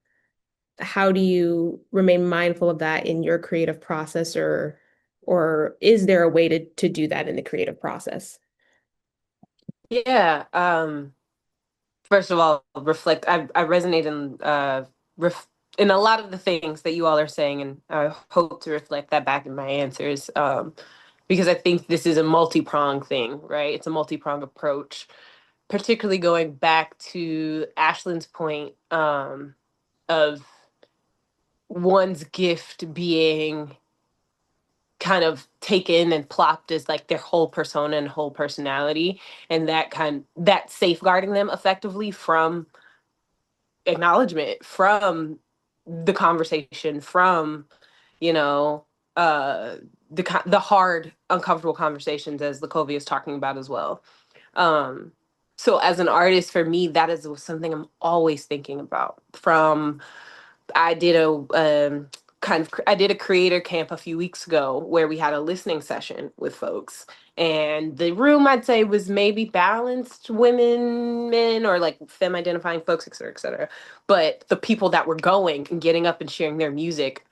S1: how do you remain mindful of that in your creative process, or is there a way to do that in the creative process?
S3: Yeah. First of all, reflect. I resonate in a lot of the things that you all are saying, and I hope to reflect that back in my answers. Because I think this is a multi-pronged thing, right? It's a multi-pronged approach, particularly going back to Ashlin's point, of one's gift being kind of taken and plopped as like their whole persona and whole personality, and that safeguarding them effectively from acknowledgement, from the conversation, from you know uh the hard uncomfortable conversations, as LaCovia is talking about as well. So as an artist, for me, that is something I'm always thinking about. From I did a I did a creator camp a few weeks ago where we had a listening session with folks, and the room, I'd say, was maybe balanced women, men, or like femme identifying folks, et cetera, et cetera. But the people that were going and getting up and sharing their music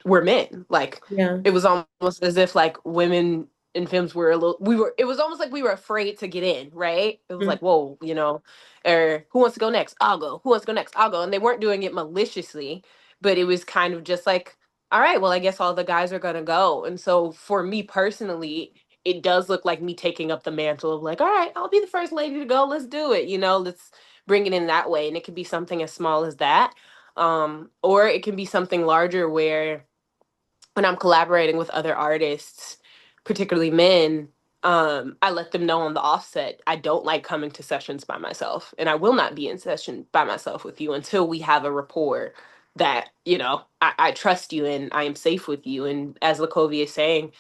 S3: were men. Like,
S1: Yeah.
S3: it was almost as if like women in films were a little, it was almost like we were afraid to get in, right? It was
S1: Mm.
S3: like, whoa, or who wants to go next? I'll go. Who wants to go next? I'll go. And they weren't doing it maliciously, but it was kind of just like, all right, well, I guess all the guys are gonna go. And so for me personally, it does look like me taking up the mantle of like, all right, I'll be the first lady to go. Let's do it. Let's bring it in that way. And it could be something as small as that. Or it can be something larger where when I'm collaborating with other artists, particularly men, I let them know on the offset, I don't like coming to sessions by myself, and I will not be in session by myself with you until we have a rapport that, I trust you and I am safe with you. And as LaCovia is saying,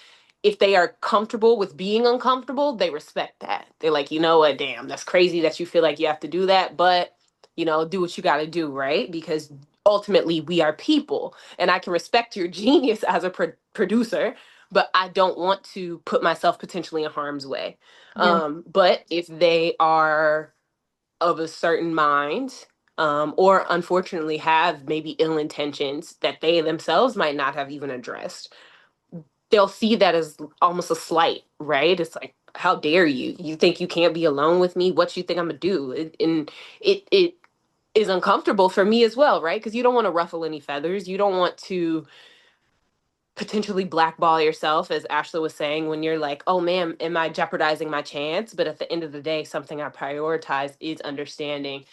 S3: if they are comfortable with being uncomfortable, they respect that. They're like, you know what, damn, that's crazy that you feel like you have to do that, but do what you got to do, right? Because ultimately we are people, and I can respect your genius as a producer, but I don't want to put myself potentially in harm's way.
S1: Yeah.
S3: But if they are of a certain mind, or unfortunately have maybe ill intentions that they themselves might not have even addressed, they'll see that as almost a slight, right? It's like, how dare you? You think you can't be alone with me? What you think I'm gonna do? And it is uncomfortable for me as well, right? Because you don't want to ruffle any feathers. You don't want to potentially blackball yourself, as Ashley was saying, when you're like, oh man, am I jeopardizing my chance? But at the end of the day, something I prioritize is understanding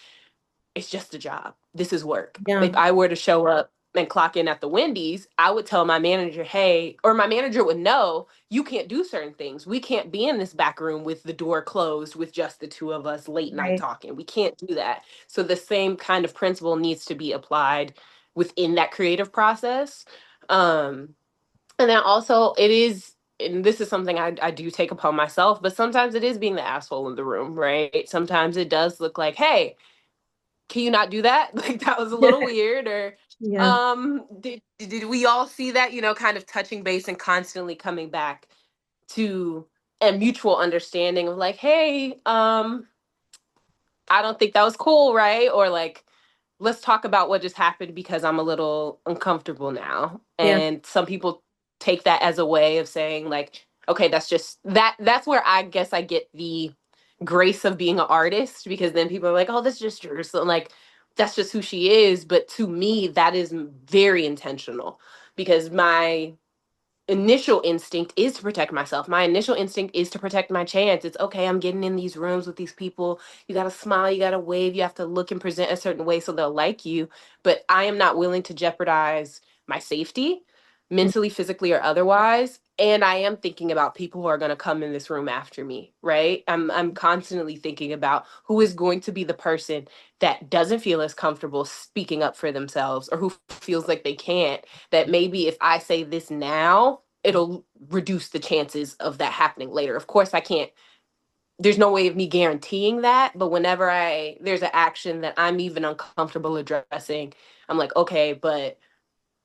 S3: it's just a job. This is work.
S1: Yeah,
S3: If I were to show up and clock in at the Wendy's, I would tell my manager, hey, or my manager would know, you can't do certain things. We can't be in this back room with the door closed with just the two of us late night
S1: right.
S3: talking. We can't do that. So the same kind of principle needs to be applied within that creative process. And then also it is, and this is something I do take upon myself, but sometimes it is being the asshole in the room, right? Sometimes it does look like, hey, can you not do that? Like that was a little weird. Or
S1: Yeah,
S3: did we all see that? You know, kind of touching base and constantly coming back to a mutual understanding of like, hey, I don't think that was cool, right? Or like, let's talk about what just happened because I'm a little uncomfortable now.
S1: yeah,
S3: And some people take that as a way of saying like, okay, that's just that's where I guess I get the grace of being an artist, because then people are like, oh, that's just yours. So like that's just who she is. But to me, that is very intentional, because my initial instinct is to protect myself. My initial instinct is to protect my chance. It's okay, I'm getting in these rooms with these people. You got to smile, you got to wave, you have to look and present a certain way so they'll like you. But I am not willing to jeopardize my safety, mentally, physically, or otherwise. And I am thinking about people who are going to come in this room after me, right? I'm constantly thinking about who is going to be the person that doesn't feel as comfortable speaking up for themselves, or who feels like they can't, that maybe if I say this now, it'll reduce the chances of that happening later. Of course, I can't, there's no way of me guaranteeing that, but whenever there's an action that I'm even uncomfortable addressing, I'm like, okay, but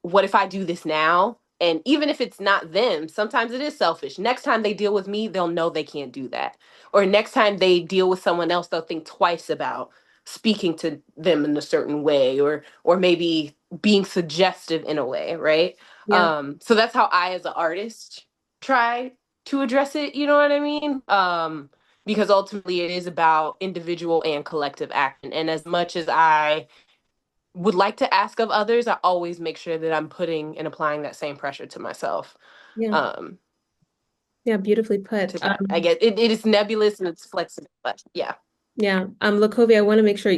S3: what if I do this now? And even if it's not them, sometimes it is selfish. Next time they deal with me, they'll know they can't do that. Or next time they deal with someone else, they'll think twice about speaking to them in a certain way, or maybe being suggestive in a way, right?
S1: yeah,
S3: So that's how I as an artist try to address it, you know what I mean? Because ultimately it is about individual and collective action. And as much as I would like to ask of others, I always make sure that I'm putting and applying that same pressure to myself.
S1: yeah,
S3: Um,
S1: yeah. Beautifully put.
S3: to that, I guess it is nebulous and it's flexible, but yeah.
S1: Yeah. LaCovia, I want to make sure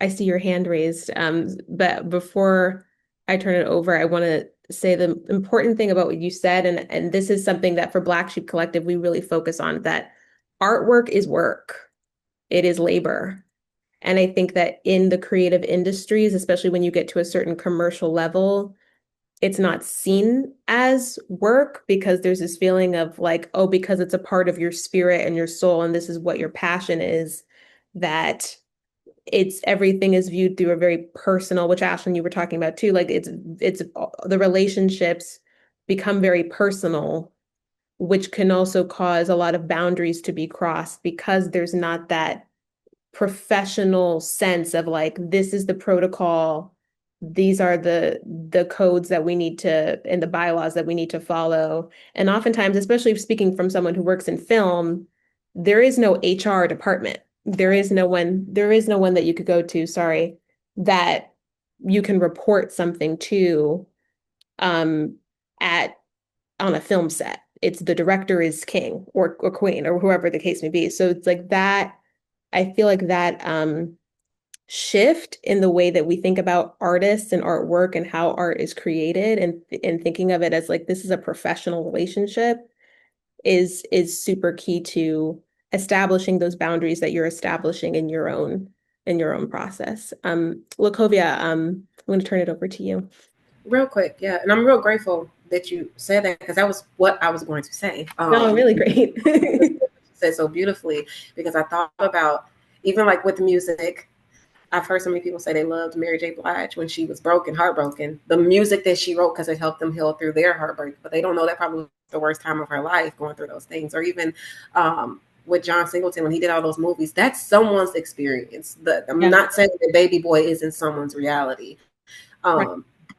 S1: I see your hand raised. But before I turn it over, I want to say the important thing about what you said, and this is something that for Black Sheep Collective we really focus on, that artwork is work. It is labor. And I think that in the creative industries, especially when you get to a certain commercial level, it's not seen as work because there's this feeling of like, oh, because it's a part of your spirit and your soul, and this is what your passion is, that it's everything is viewed through a very personal, which Ashlyn, you were talking about too. Like it's the relationships become very personal, which can also cause a lot of boundaries to be crossed because there's not that professional sense of like, this is the protocol, these are the codes that we need to, and the bylaws that we need to follow. And oftentimes, especially speaking from someone who works in film, there is no HR department. There is no one that you could go to, sorry, that you can report something to um at on a film set. It's the director is king or queen or whoever the case may be. So it's like that. I feel like that shift in the way that we think about artists and artwork and how art is created, and thinking of it as like this is a professional relationship, is super key to establishing those boundaries that you're establishing in your own process. LaCovia, I'm going to turn it over to you.
S4: Real quick, yeah, and I'm real grateful that you said that because that was what I was going to say.
S1: No, really great.
S4: You said so beautifully, because I thought about even like with music. I've heard so many people say they loved Mary J. Blige when she was broken, heartbroken. The music that she wrote because it helped them heal through their heartbreak, but they don't know that probably was the worst time of her life going through those things. Or even with John Singleton when he did all those movies, that's someone's experience. I'm not saying that Baby Boy isn't someone's reality.
S1: Right.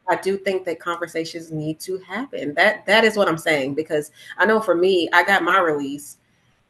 S4: I do think that conversations need to happen. That is what I'm saying, because I know for me, I got my release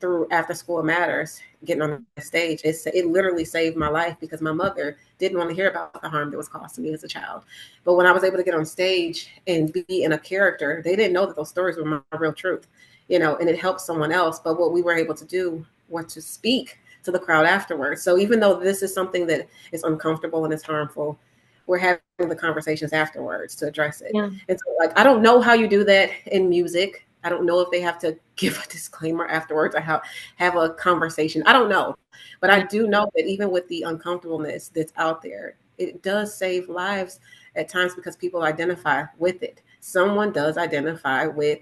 S4: through After School Matters, getting on the stage. It literally saved my life because my mother didn't want to hear about the harm that was caused to me as a child. But when I was able to get on stage and be in a character, they didn't know that those stories were my real truth, and it helped someone else. But what we were able to do was to speak to the crowd afterwards. So even though this is something that is uncomfortable and is harmful, we're having the conversations afterwards to address it.
S1: Yeah.
S4: And so, like, I don't know how you do that in music. I don't know if they have to give a disclaimer afterwards or have a conversation. I don't know. But I do know that even with the uncomfortableness that's out there, it does save lives at times because people identify with it. Someone does identify with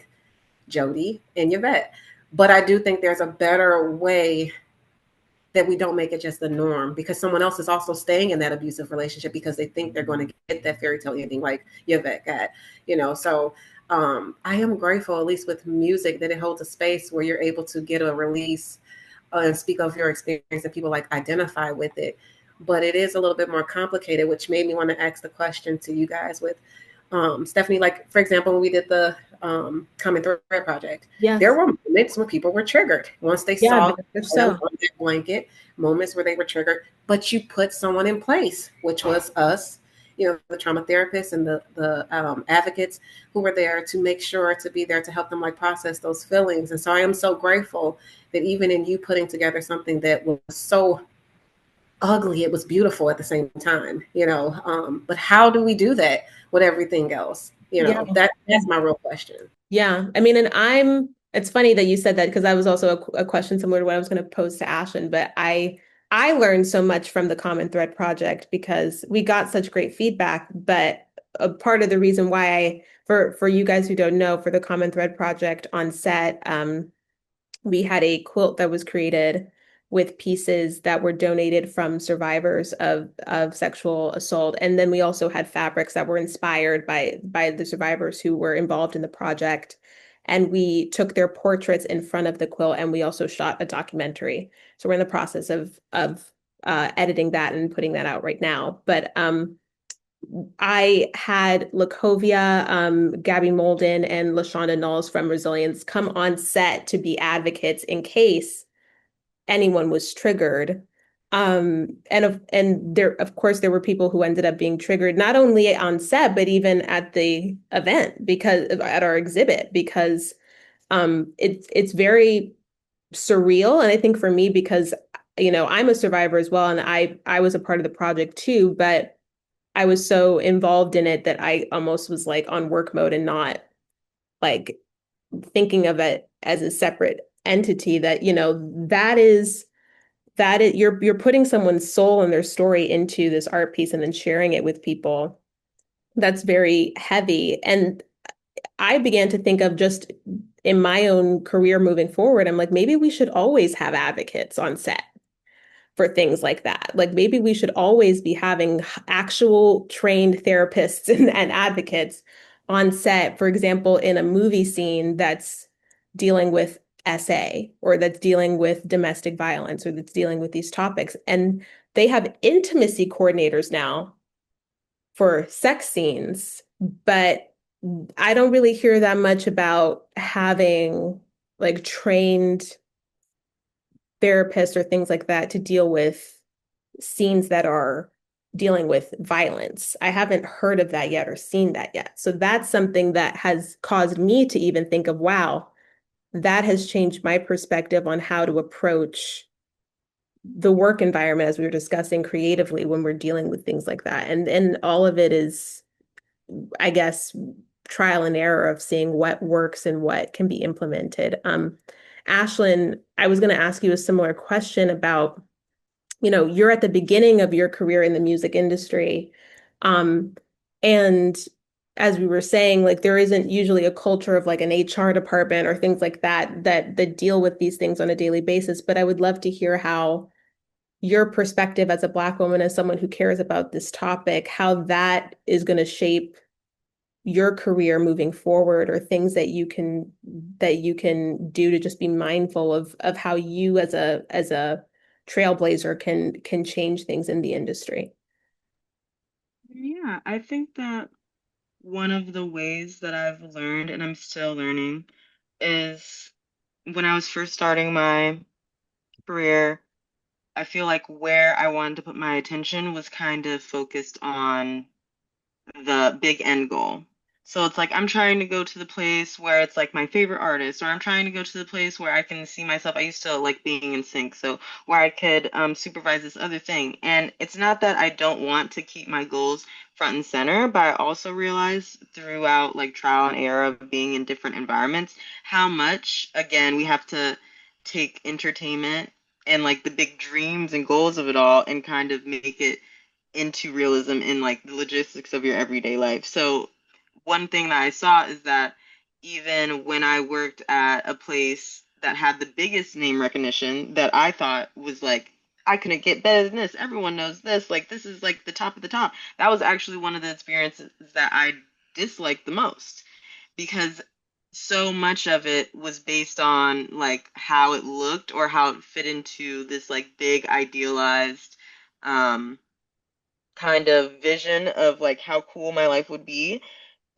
S4: Jody and Yvette. But I do think there's a better way that we don't make it just the norm because someone else is also staying in that abusive relationship because they think they're going to get that fairy tale ending like Yvette got. So I am grateful, at least with music, that it holds a space where you're able to get a release and speak of your experience and people like identify with it. But it is a little bit more complicated, which made me want to ask the question to you guys with Stephanie, like, for example, when we did the Common Thread project,
S1: Yes.
S4: there were moments when people were triggered once they
S1: Yeah,
S4: saw
S1: so.
S4: on that blanket, moments where they were triggered, but you put someone in place, which was us, the trauma therapists and the advocates who were there to make sure to be there to help them like process those feelings. And so I am so grateful that even in you putting together something that was so ugly, it was beautiful at the same time. But how do we do that with everything else?
S1: Yeah.
S4: That's my real question.
S1: Yeah. I mean, and it's funny that you said that because I was also a question similar to what I was going to pose to Ashlin, but I learned so much from the Common Thread project because we got such great feedback. But a part of the reason why for you guys who don't know, for the Common Thread project on set, we had a quilt that was created with pieces that were donated from survivors of sexual assault. And then we also had fabrics that were inspired by the survivors who were involved in the project. And we took their portraits in front of the quilt and we also shot a documentary. So we're in the process of editing that and putting that out right now. But I had LaCovia, Gabby Molden, and LaShonda Knowles from Resilience come on set to be advocates in case anyone was triggered. And there, of course, there were people who ended up being triggered, not only on set, but even at the event because at our exhibit, because it's very surreal. And I think for me, because I'm a survivor as well, and I was a part of the project too, but I was so involved in it that I almost was like on work mode and not like thinking of it as a separate entity that, that is you're putting someone's soul and their story into this art piece and then sharing it with people. That's very heavy. And I began to think of just in my own career moving forward, I'm like, maybe we should always have advocates on set for things like that. Like maybe we should always be having actual trained therapists and advocates on set, for example, in a movie scene that's dealing with SA or that's dealing with domestic violence or that's dealing with these topics. And they have intimacy coordinators now for sex scenes, but I don't really hear that much about having like trained therapists or things like that to deal with scenes that are dealing with violence. I haven't heard of that yet or seen that yet. So that's something that has caused me to even think of, wow, that has changed my perspective on how to approach the work environment as we were discussing creatively when we're dealing with things like that. And all of it is, I guess, trial and error of seeing what works and what can be implemented. Ashlin, I was going to ask you a similar question about, you're at the beginning of your career in the music industry. And as we were saying, like there isn't usually a culture of like an HR department or things like that deal with these things on a daily basis. But I would love to hear how your perspective as a Black woman, as someone who cares about this topic, how that is going to shape your career moving forward, or things that you can do to just be mindful of how you as a trailblazer can change things in the industry.
S2: Yeah, I think that one of the ways that I've learned, and I'm still learning, is when I was first starting my career, I feel like where I wanted to put my attention was kind of focused on the big end goal. So it's like I'm trying to go to the place where it's like my favorite artist, or I'm trying to go to the place where I can see myself. I used to like being in sync, so where I could supervise this other thing. And it's not that I don't want to keep my goals front and center, but I also realize throughout like trial and error of being in different environments, how much, again, we have to take entertainment and like the big dreams and goals of it all and kind of make it into realism in like the logistics of your everyday life. So one thing that I saw is that even when I worked at a place that had the biggest name recognition that I thought was like I couldn't get better than this. Everyone knows this. Like this is like the top of the top. That was actually one of the experiences that I disliked the most because so much of it was based on like how it looked or how it fit into this like big idealized um kind of vision of like how cool my life would be,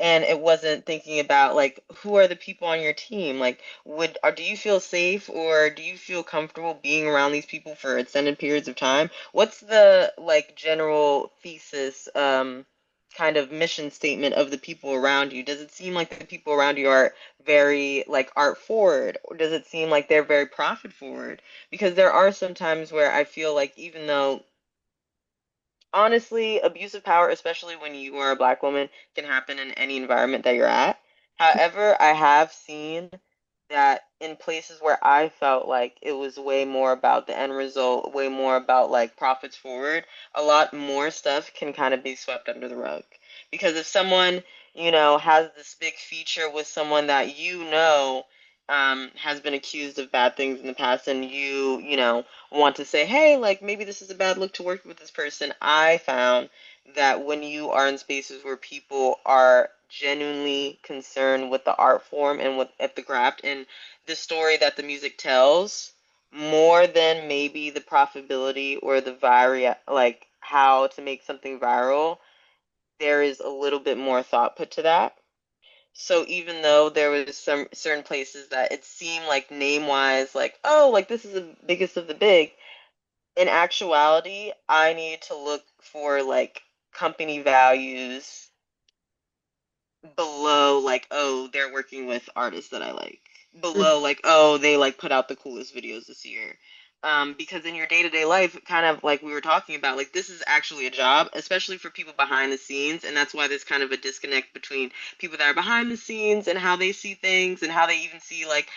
S2: and it wasn't thinking about like who are the people on your team, like would or do you feel safe or do you feel comfortable being around these people for extended periods of time? What's the like general thesis, kind of mission statement of the people around you? Does it seem like the people around you are very like art forward, or does it seem like they're very profit forward? Because there are some times where I feel like even though honestly, abuse of power, especially when you are a black woman, can happen in any environment that you're at. However, I have seen that in places where I felt like it was way more about the end result, way more about like profits forward, a lot more stuff can kind of be swept under the rug. Because if someone, has this big feature with someone that has been accused of bad things in the past, and want to say, hey, like maybe this is a bad look to work with this person. I found that when you are in spaces where people are genuinely concerned with the art form and with at the craft and the story that the music tells, more than maybe the profitability or the like how to make something viral, there is a little bit more thought put to that. So even though there was some certain places that it seemed like name wise, like, oh, like this is the biggest of the big, in actuality, I need to look for like company values below like, oh, they're working with artists that I like. Below like, oh, they like put out the coolest videos this year. Because in your day-to-day life, kind of like we were talking about, like this is actually a job, especially for people behind the scenes, and that's why there's kind of a disconnect between people that are behind the scenes and how they see things and how they even see like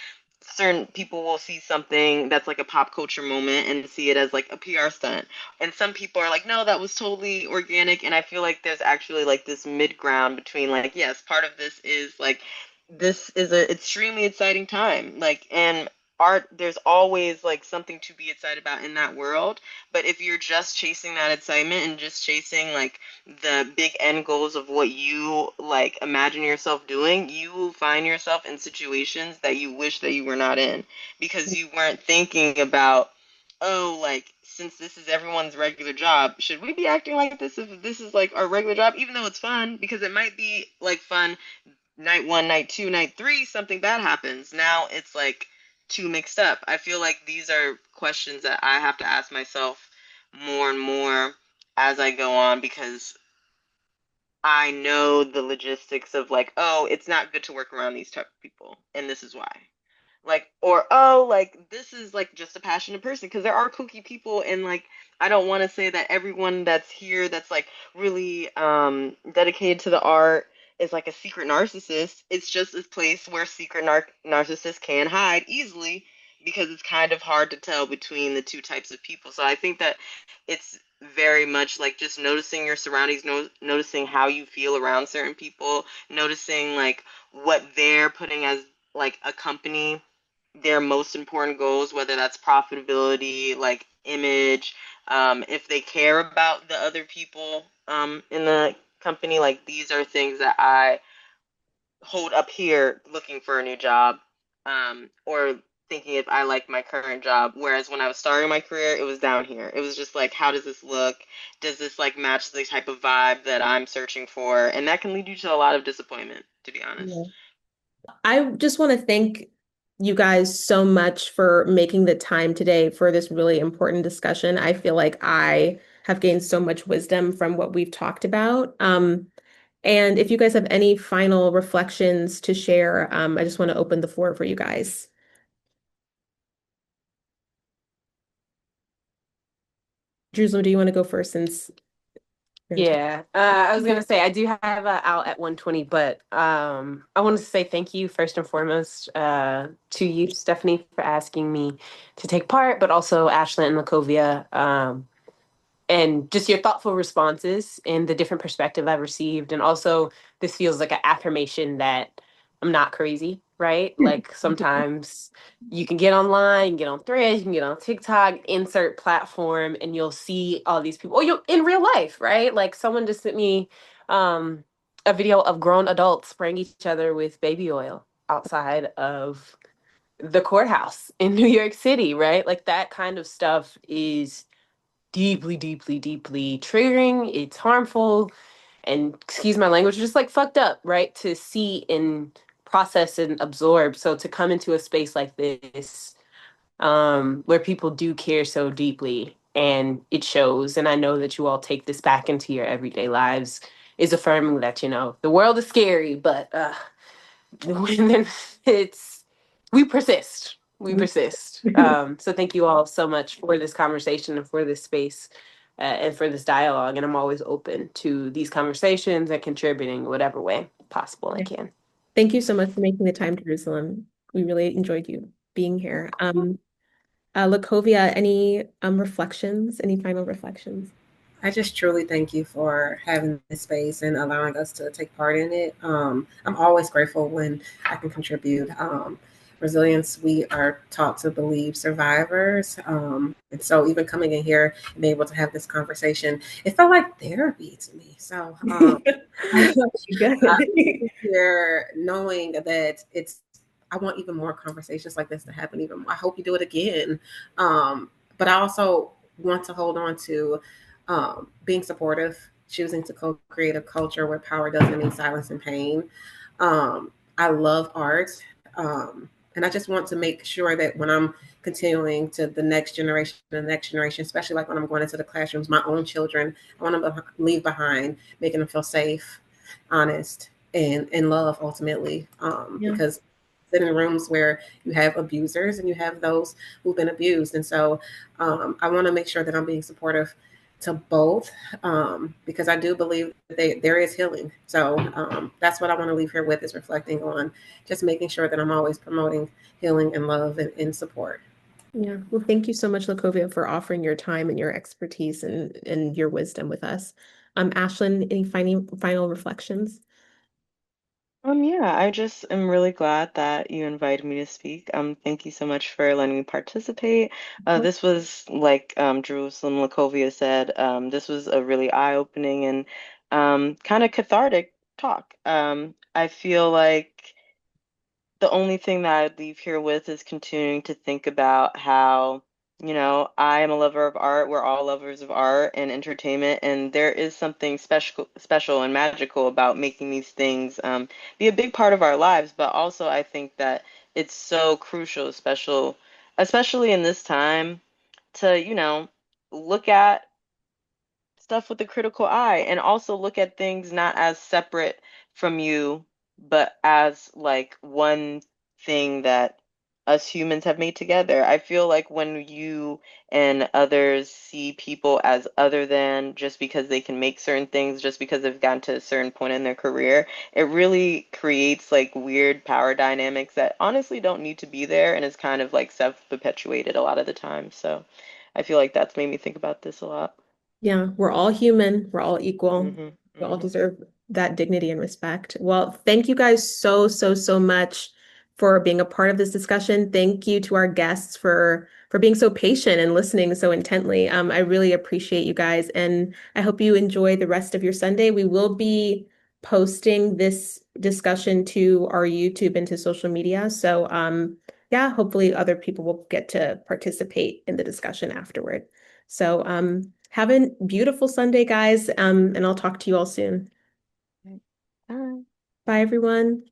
S2: certain people will see something that's like a pop culture moment and see it as like a PR stunt. And some people are like, no, that was totally organic. And I feel like there's actually like this mid ground between like, yes, part of this is like, this is a extremely exciting time. Like, and art, there's always like something to be excited about in that world. But if you're just chasing that excitement and just chasing like the big end goals of what you like imagine yourself doing, you will find yourself in situations that you wish that you were not in because you weren't thinking about, oh, like since this is everyone's regular job, should we be acting like this if this is like our regular job? Even though it's fun, because it might be like fun night one, night two, night three, something bad happens. Now it's like too mixed up. I feel like these are questions that I have to ask myself more and more as I go on because I know the logistics of like, oh, it's not good to work around these type of people, and this is why. Like, or oh, like this is like just a passionate person because there are kooky people, and like I don't want to say that everyone that's here that's like really dedicated to the art is like a secret narcissist. It's just a place where secret narcissists can hide easily because it's kind of hard to tell between the two types of people. So I think that it's very much like just noticing your surroundings, noticing how you feel around certain people, noticing like what they're putting as like a company their most important goals, whether that's profitability, like image, if they care about the other people in the company, like these are things that I hold up here looking for a new job, or thinking if I like my current job. Whereas when I was starting my career, it was down here. It was just like, how does this look? Does this like match the type of vibe that I'm searching for? And that can lead you to a lot of disappointment, to be honest.
S1: Yeah. I just want to thank you guys so much for making the time today for this really important discussion. I feel like I have gained so much wisdom from what we've talked about. And if you guys have any final reflections to share, I just want to open the floor for you guys. Jerusalem, do you want to go first since you're in charge?
S3: Yeah, I was gonna say I do have out at 1:20, but I wanted to say thank you first and foremost to you, Stephanie, for asking me to take part, but also Ashlin and LaCovia. And just your thoughtful responses and the different perspective I've received. And also, this feels like an affirmation that I'm not crazy, right? Like sometimes you can get online, you can get on Threads, you can get on TikTok, insert platform, and you'll see all these people. Or you in real life, right? Like someone just sent me um, a video of grown adults spraying each other with baby oil outside of the courthouse in New York City, right? Like that kind of stuff is deeply, deeply, deeply triggering. It's harmful. And excuse my language, just like fucked up, right? To see and process and absorb. So to come into a space like this, where people do care so deeply and it shows, and I know that you all take this back into your everyday lives, is affirming that, the world is scary, but when it's we persist. We persist. So thank you all so much for this conversation and for this space and for this dialogue. And I'm always open to these conversations and contributing whatever way possible I can.
S1: Thank you so much for making the time, Jerusalem. We really enjoyed you being here. LaCovia, any reflections, any final reflections?
S4: I just truly thank you for having this space and allowing us to take part in it. I'm always grateful when I can contribute. Resilience, we are taught to believe survivors. And so even coming in here and being able to have this conversation, it felt like therapy to me. So I'm here knowing that I want even more conversations like this to happen. Even more. I hope you do it again. But I also want to hold on to being supportive, choosing to co-create a culture where power doesn't mean silence and pain. I love art. And I just want to make sure that when I'm continuing to the next generation, especially like when I'm going into the classrooms, my own children, I want to leave behind, making them feel safe, honest, and love ultimately. Because sit in rooms where you have abusers and you have those who've been abused. And so I want to make sure that I'm being supportive to both because I do believe that there is healing. So that's what I want to leave here with is reflecting on just making sure that I'm always promoting healing and love and support.
S1: Yeah. Well, thank you so much, LaCovia, for offering your time and your expertise and your wisdom with us. Ashlyn, any final reflections?
S2: Yeah, I just am really glad that you invited me to speak. Thank you so much for letting me participate. This was like Jerusalem Lacovia said, this was a really eye-opening and kind of cathartic talk. I feel like the only thing that I'd leave here with is continuing to think about how, I am a lover of art. We're all lovers of art and entertainment, and there is something special and magical about making these things be a big part of our lives. But also, I think that it's so crucial, especially in this time, to, look at stuff with a critical eye and also look at things not as separate from you, but as like one thing that us humans have made together. I feel like when you and others see people as other than just because they can make certain things, just because they've gotten to a certain point in their career, it really creates like weird power dynamics that honestly don't need to be there and is kind of like self-perpetuated a lot of the time. So I feel like that's made me think about this a lot.
S1: Yeah, we're all human. We're all equal.
S2: Hmm.
S1: We all
S2: Hmm.
S1: deserve that dignity and respect. Well, thank you guys so, so, so much for being a part of this discussion. Thank you to our guests for being so patient and listening so intently. I really appreciate you guys, and I hope you enjoy the rest of your Sunday. We will be posting this discussion to our YouTube and to social media. So, yeah, hopefully other people will get to participate in the discussion afterward. So, have a beautiful Sunday, guys, and I'll talk to you all soon.
S2: Bye.
S1: Bye, everyone.